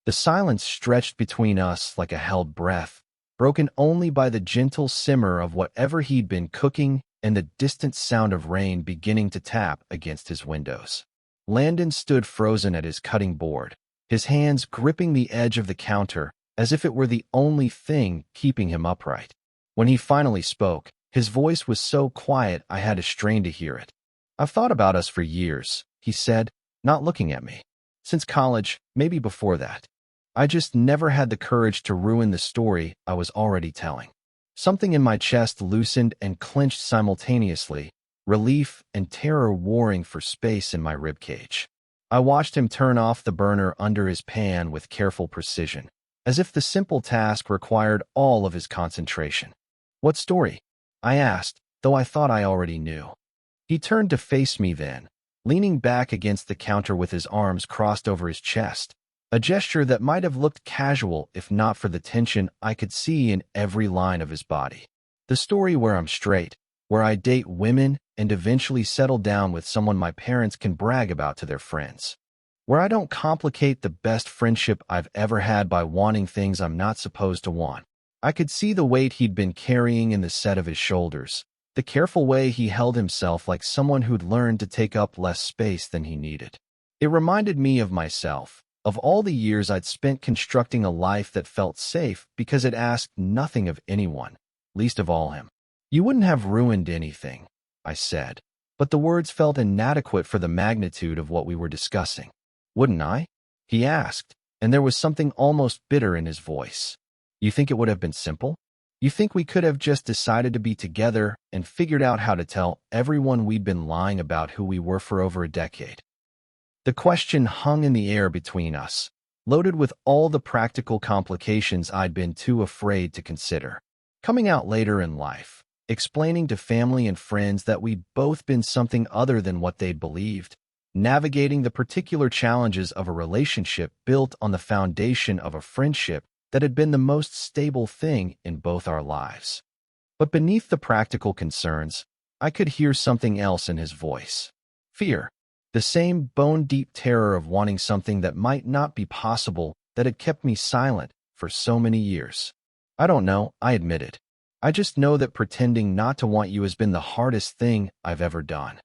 The silence stretched between us like a held breath, broken only by the gentle simmer of whatever he'd been cooking and the distant sound of rain beginning to tap against his windows. Landon stood frozen at his cutting board, his hands gripping the edge of the counter as if it were the only thing keeping him upright. When he finally spoke, his voice was so quiet I had to strain to hear it. "I've thought about us for years," he said, not looking at me. "Since college, maybe before that. I just never had the courage to ruin the story I was already telling." Something in my chest loosened and clenched simultaneously, relief and terror warring for space in my ribcage. I watched him turn off the burner under his pan with careful precision, as if the simple task required all of his concentration. "What story?" I asked, though I thought I already knew. He turned to face me then, leaning back against the counter with his arms crossed over his chest, a gesture that might have looked casual if not for the tension I could see in every line of his body. "The story where I'm straight, where I date women and eventually settle down with someone my parents can brag about to their friends. Where I don't complicate the best friendship I've ever had by wanting things I'm not supposed to want." I could see the weight he'd been carrying in the set of his shoulders, the careful way he held himself like someone who'd learned to take up less space than he needed. It reminded me of myself, of all the years I'd spent constructing a life that felt safe because it asked nothing of anyone, least of all him. "You wouldn't have ruined anything," I said, but the words felt inadequate for the magnitude of what we were discussing. "Wouldn't I?" he asked, and there was something almost bitter in his voice. "You think it would have been simple? You think we could have just decided to be together and figured out how to tell everyone we'd been lying about who we were for over a decade?" The question hung in the air between us, loaded with all the practical complications I'd been too afraid to consider. Coming out later in life, explaining to family and friends that we'd both been something other than what they'd believed, navigating the particular challenges of a relationship built on the foundation of a friendship that had been the most stable thing in both our lives. But beneath the practical concerns, I could hear something else in his voice. Fear. The same bone-deep terror of wanting something that might not be possible that had kept me silent for so many years. "I don't know," I admitted. "I just know that pretending not to want you has been the hardest thing I've ever done."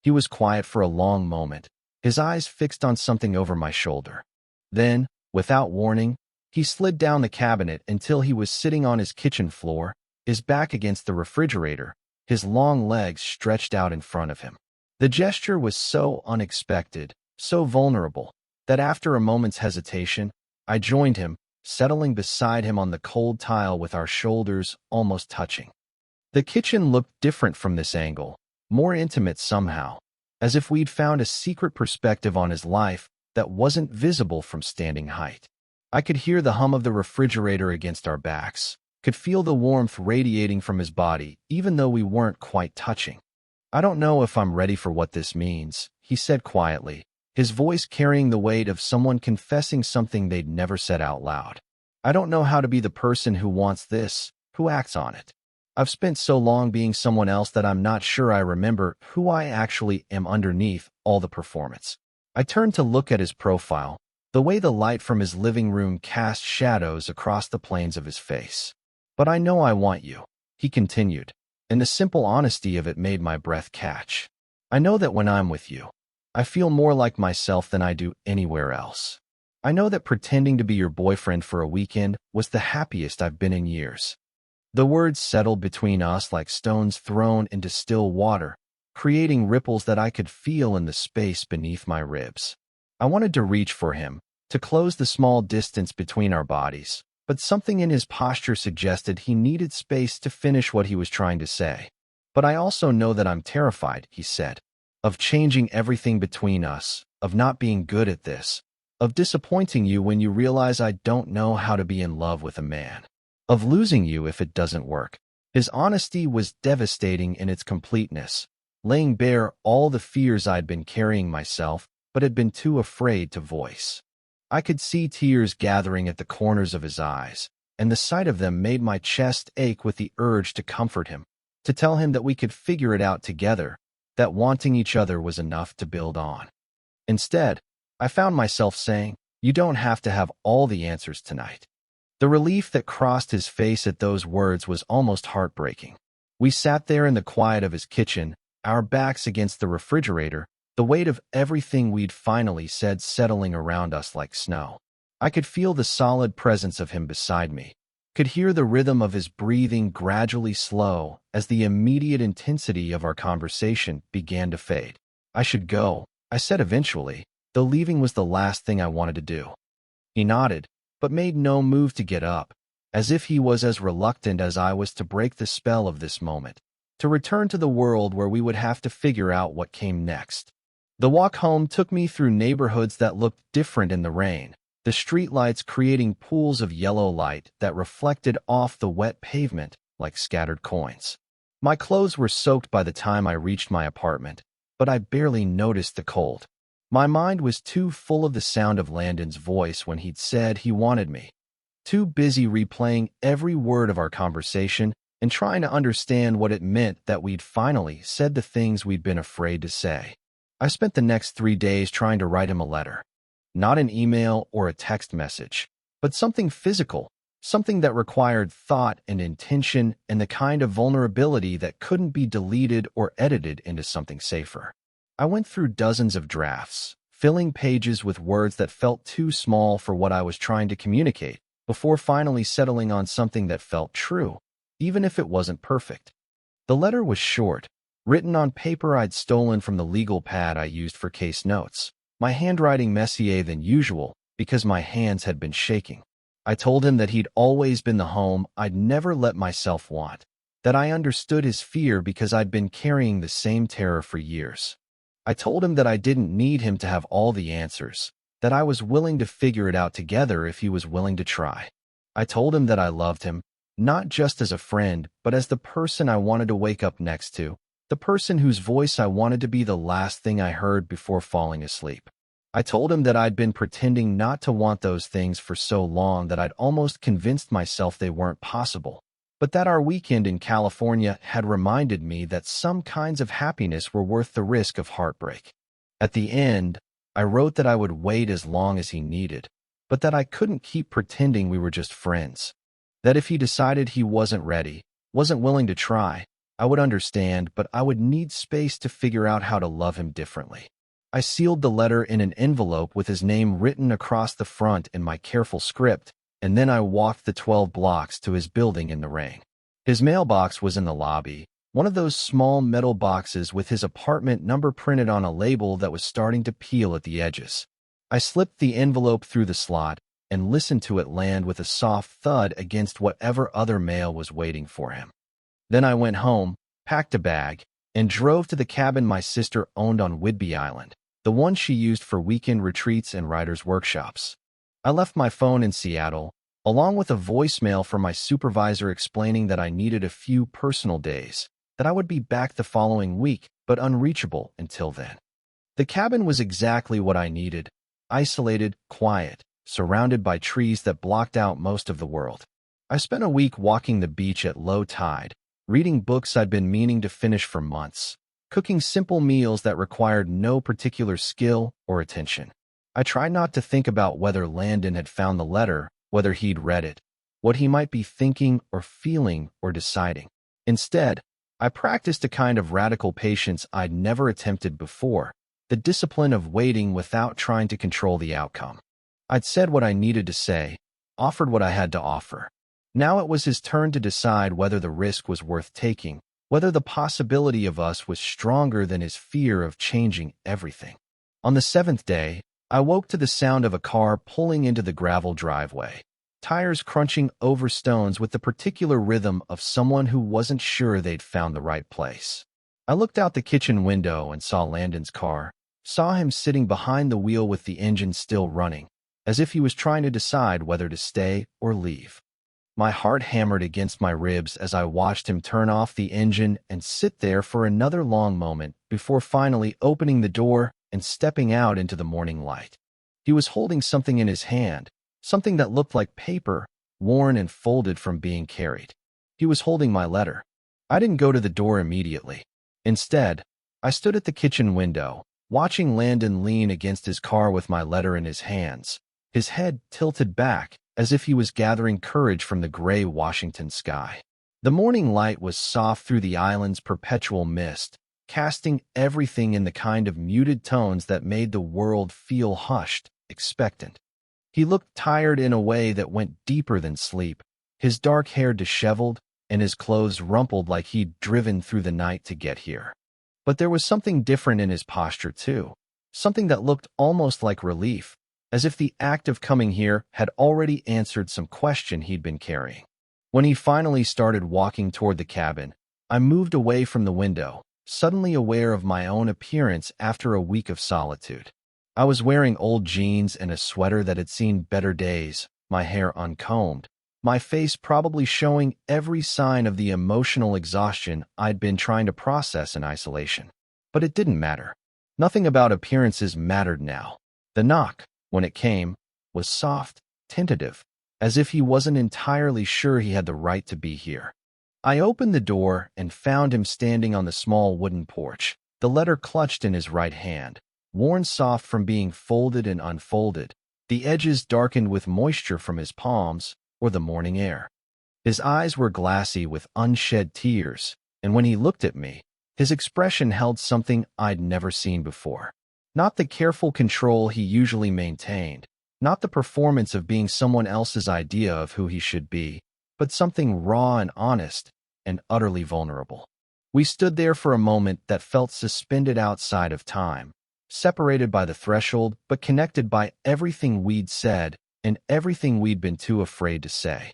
He was quiet for a long moment, his eyes fixed on something over my shoulder. Then, without warning, he slid down the cabinet until he was sitting on his kitchen floor, his back against the refrigerator, his long legs stretched out in front of him. The gesture was so unexpected, so vulnerable, that after a moment's hesitation, I joined him, settling beside him on the cold tile with our shoulders almost touching. The kitchen looked different from this angle, more intimate somehow, as if we'd found a secret perspective on his life that wasn't visible from standing height. I could hear the hum of the refrigerator against our backs, could feel the warmth radiating from his body, even though we weren't quite touching. "I don't know if I'm ready for what this means," he said quietly, his voice carrying the weight of someone confessing something they'd never said out loud. "I don't know how to be the person who wants this, who acts on it. I've spent so long being someone else that I'm not sure I remember who I actually am underneath all the performance." I turned to look at his profile, the way the light from his living room cast shadows across the planes of his face. "But I know I want you," he continued, and the simple honesty of it made my breath catch. "I know that when I'm with you, I feel more like myself than I do anywhere else. I know that pretending to be your boyfriend for a weekend was the happiest I've been in years." The words settled between us like stones thrown into still water, creating ripples that I could feel in the space beneath my ribs. I wanted to reach for him, to close the small distance between our bodies, but something in his posture suggested he needed space to finish what he was trying to say. "But I also know that I'm terrified," he said, "of changing everything between us, of not being good at this, of disappointing you when you realize I don't know how to be in love with a man, of losing you if it doesn't work. His honesty was devastating in its completeness, laying bare all the fears I'd been carrying myself but had been too afraid to voice. I could see tears gathering at the corners of his eyes, and the sight of them made my chest ache with the urge to comfort him, to tell him that we could figure it out together, that wanting each other was enough to build on. Instead, I found myself saying, "You don't have to have all the answers tonight." The relief that crossed his face at those words was almost heartbreaking. We sat there in the quiet of his kitchen, our backs against the refrigerator, the weight of everything we'd finally said settling around us like snow. I could feel the solid presence of him beside me, could hear the rhythm of his breathing gradually slow as the immediate intensity of our conversation began to fade. "I should go," I said eventually, though leaving was the last thing I wanted to do. He nodded, but made no move to get up, as if he was as reluctant as I was to break the spell of this moment, to return to the world where we would have to figure out what came next. The walk home took me through neighborhoods that looked different in the rain, the streetlights creating pools of yellow light that reflected off the wet pavement like scattered coins. My clothes were soaked by the time I reached my apartment, but I barely noticed the cold. My mind was too full of the sound of Landon's voice when he'd said he wanted me, too busy replaying every word of our conversation and trying to understand what it meant that we'd finally said the things we'd been afraid to say. I spent the next 3 days trying to write him a letter. Not an email or a text message, but something physical, something that required thought and intention and the kind of vulnerability that couldn't be deleted or edited into something safer. I went through dozens of drafts, filling pages with words that felt too small for what I was trying to communicate, before finally settling on something that felt true, even if it wasn't perfect. The letter was short, written on paper I'd stolen from the legal pad I used for case notes, my handwriting messier than usual because my hands had been shaking. I told him that he'd always been the home I'd never let myself want, that I understood his fear because I'd been carrying the same terror for years. I told him that I didn't need him to have all the answers, that I was willing to figure it out together if he was willing to try. I told him that I loved him, not just as a friend, but as the person I wanted to wake up next to, the person whose voice I wanted to be the last thing I heard before falling asleep. I told him that I'd been pretending not to want those things for so long that I'd almost convinced myself they weren't possible, but that our weekend in California had reminded me that some kinds of happiness were worth the risk of heartbreak. At the end, I wrote that I would wait as long as he needed, but that I couldn't keep pretending we were just friends. That if he decided he wasn't ready, wasn't willing to try, I would understand, but I would need space to figure out how to love him differently. I sealed the letter in an envelope with his name written across the front in my careful script, and then I walked the 12 blocks to his building in the rain. His mailbox was in the lobby, one of those small metal boxes with his apartment number printed on a label that was starting to peel at the edges. I slipped the envelope through the slot and listened to it land with a soft thud against whatever other mail was waiting for him. Then I went home, packed a bag, and drove to the cabin my sister owned on Whidbey Island, the one she used for weekend retreats and writers' workshops. I left my phone in Seattle, along with a voicemail from my supervisor explaining that I needed a few personal days, that I would be back the following week, but unreachable until then. The cabin was exactly what I needed, isolated, quiet, surrounded by trees that blocked out most of the world. I spent a week walking the beach at low tide, reading books I'd been meaning to finish for months, cooking simple meals that required no particular skill or attention. I tried not to think about whether Landon had found the letter, whether he'd read it, what he might be thinking or feeling or deciding. Instead, I practiced a kind of radical patience I'd never attempted before, the discipline of waiting without trying to control the outcome. I'd said what I needed to say, offered what I had to offer. Now it was his turn to decide whether the risk was worth taking, whether the possibility of us was stronger than his fear of changing everything. On the 7th day, I woke to the sound of a car pulling into the gravel driveway, tires crunching over stones with the particular rhythm of someone who wasn't sure they'd found the right place. I looked out the kitchen window and saw Landon's car, saw him sitting behind the wheel with the engine still running, as if he was trying to decide whether to stay or leave. My heart hammered against my ribs as I watched him turn off the engine and sit there for another long moment before finally opening the door and stepping out into the morning light. He was holding something in his hand, something that looked like paper, worn and folded from being carried. He was holding my letter. I didn't go to the door immediately. Instead, I stood at the kitchen window, watching Landon lean against his car with my letter in his hands, his head tilted back as if he was gathering courage from the gray Washington sky. The morning light was soft through the island's perpetual mist, casting everything in the kind of muted tones that made the world feel hushed, expectant. He looked tired in a way that went deeper than sleep, his dark hair disheveled and his clothes rumpled like he'd driven through the night to get here. But there was something different in his posture, too, something that looked almost like relief, as if the act of coming here had already answered some question he'd been carrying. When he finally started walking toward the cabin, I moved away from the window, suddenly aware of my own appearance after a week of solitude. I was wearing old jeans and a sweater that had seen better days, my hair uncombed, my face probably showing every sign of the emotional exhaustion I'd been trying to process in isolation. But it didn't matter. Nothing about appearances mattered now. The knock, when it came, was soft, tentative, as if he wasn't entirely sure he had the right to be here. I opened the door and found him standing on the small wooden porch, the letter clutched in his right hand, worn soft from being folded and unfolded, the edges darkened with moisture from his palms or the morning air. His eyes were glassy with unshed tears, and when he looked at me, his expression held something I'd never seen before. Not the careful control he usually maintained, not the performance of being someone else's idea of who he should be, but something raw and honest and utterly vulnerable. We stood there for a moment that felt suspended outside of time, separated by the threshold but connected by everything we'd said and everything we'd been too afraid to say.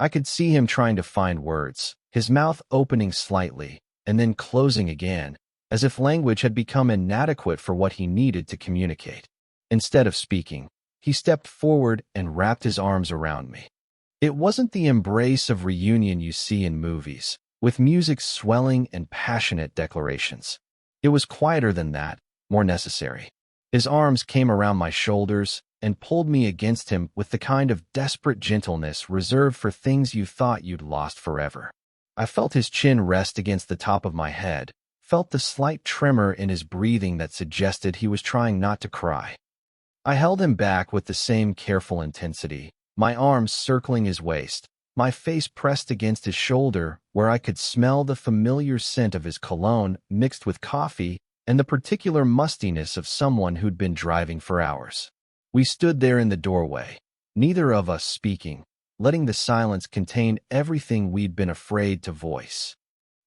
I could see him trying to find words, his mouth opening slightly and then closing again, as if language had become inadequate for what he needed to communicate. Instead of speaking, he stepped forward and wrapped his arms around me. It wasn't the embrace of reunion you see in movies, with music swelling and passionate declarations. It was quieter than that, more necessary. His arms came around my shoulders and pulled me against him with the kind of desperate gentleness reserved for things you thought you'd lost forever. I felt his chin rest against the top of my head, felt the slight tremor in his breathing that suggested he was trying not to cry. I held him back with the same careful intensity, my arms circling his waist, my face pressed against his shoulder where I could smell the familiar scent of his cologne mixed with coffee and the particular mustiness of someone who'd been driving for hours. We stood there in the doorway, neither of us speaking, letting the silence contain everything we'd been afraid to voice.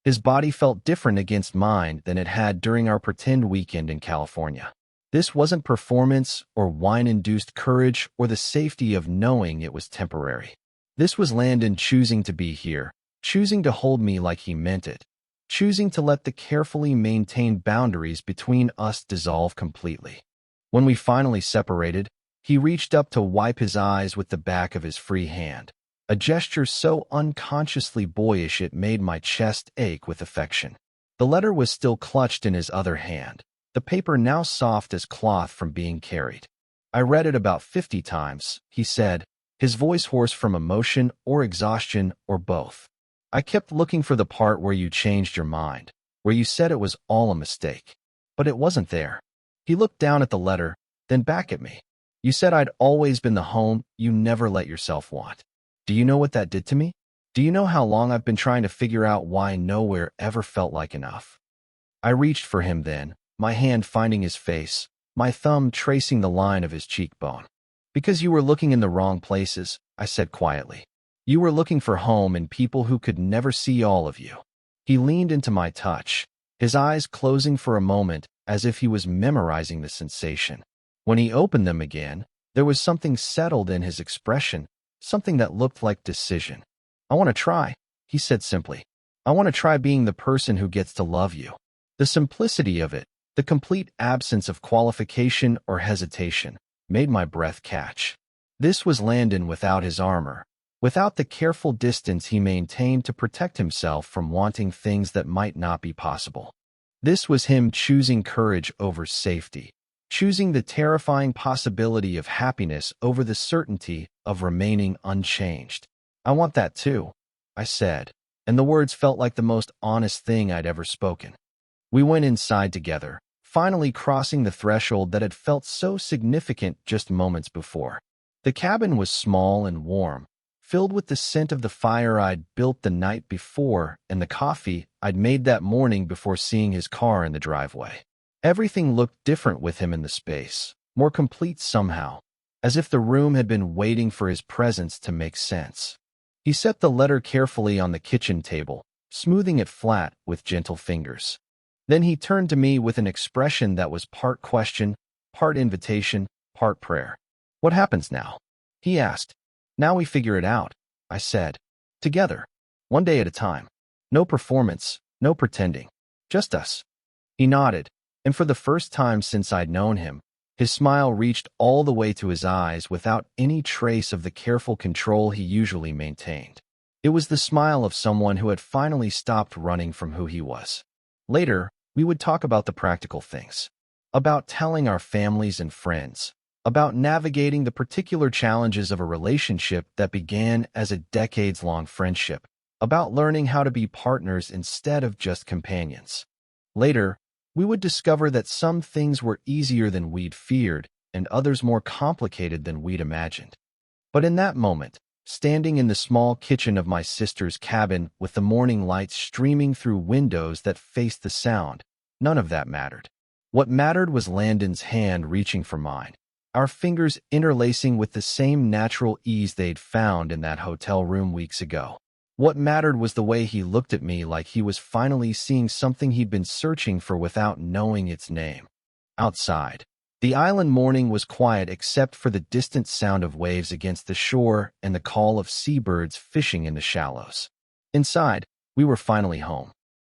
His body felt different against mine than it had during our pretend weekend in California. This wasn't performance or wine-induced courage or the safety of knowing it was temporary. This was Landon choosing to be here, choosing to hold me like he meant it, choosing to let the carefully maintained boundaries between us dissolve completely. When we finally separated, he reached up to wipe his eyes with the back of his free hand, a gesture so unconsciously boyish it made my chest ache with affection. The letter was still clutched in his other hand, the paper now soft as cloth from being carried. I read it about 50 times, he said, his voice hoarse from emotion or exhaustion or both. I kept looking for the part where you changed your mind, where you said it was all a mistake. But it wasn't there. He looked down at the letter, then back at me. You said I'd always been the home you never let yourself want. Do you know what that did to me? Do you know how long I've been trying to figure out why nowhere ever felt like enough? I reached for him then, my hand finding his face, my thumb tracing the line of his cheekbone. Because you were looking in the wrong places, I said quietly. You were looking for home in people who could never see all of you. He leaned into my touch, his eyes closing for a moment as if he was memorizing the sensation. When he opened them again, there was something settled in his expression, something that looked like decision. I want to try, he said simply. I want to try being the person who gets to love you. The simplicity of it, The complete absence of qualification or hesitation made my breath catch. This was Landon without his armor, without the careful distance he maintained to protect himself from wanting things that might not be possible. This was him choosing courage over safety, choosing the terrifying possibility of happiness over the certainty of remaining unchanged. "I want that too," I said, and the words felt like the most honest thing I'd ever spoken. We went inside together, finally crossing the threshold that had felt so significant just moments before. The cabin was small and warm, filled with the scent of the fire I'd built the night before and the coffee I'd made that morning before seeing his car in the driveway. Everything looked different with him in the space, more complete somehow, as if the room had been waiting for his presence to make sense. He set the letter carefully on the kitchen table, smoothing it flat with gentle fingers. Then he turned to me with an expression that was part question, part invitation, part prayer. "What happens now?" he asked. "Now we figure it out," I said. "Together, one day at a time. No performance, no pretending. Just us." He nodded, and for the first time since I'd known him, his smile reached all the way to his eyes without any trace of the careful control he usually maintained. It was the smile of someone who had finally stopped running from who he was. Later, we would talk about the practical things, about telling our families and friends, about navigating the particular challenges of a relationship that began as a decades-long friendship, about learning how to be partners instead of just companions. Later, we would discover that some things were easier than we'd feared and others more complicated than we'd imagined. But in that moment, standing in the small kitchen of my sister's cabin with the morning lights streaming through windows that faced the sound, none of that mattered. What mattered was Landon's hand reaching for mine, our fingers interlacing with the same natural ease they'd found in that hotel room weeks ago. What mattered was the way he looked at me like he was finally seeing something he'd been searching for without knowing its name. Outside, the island morning was quiet except for the distant sound of waves against the shore and the call of seabirds fishing in the shallows. Inside, we were finally home.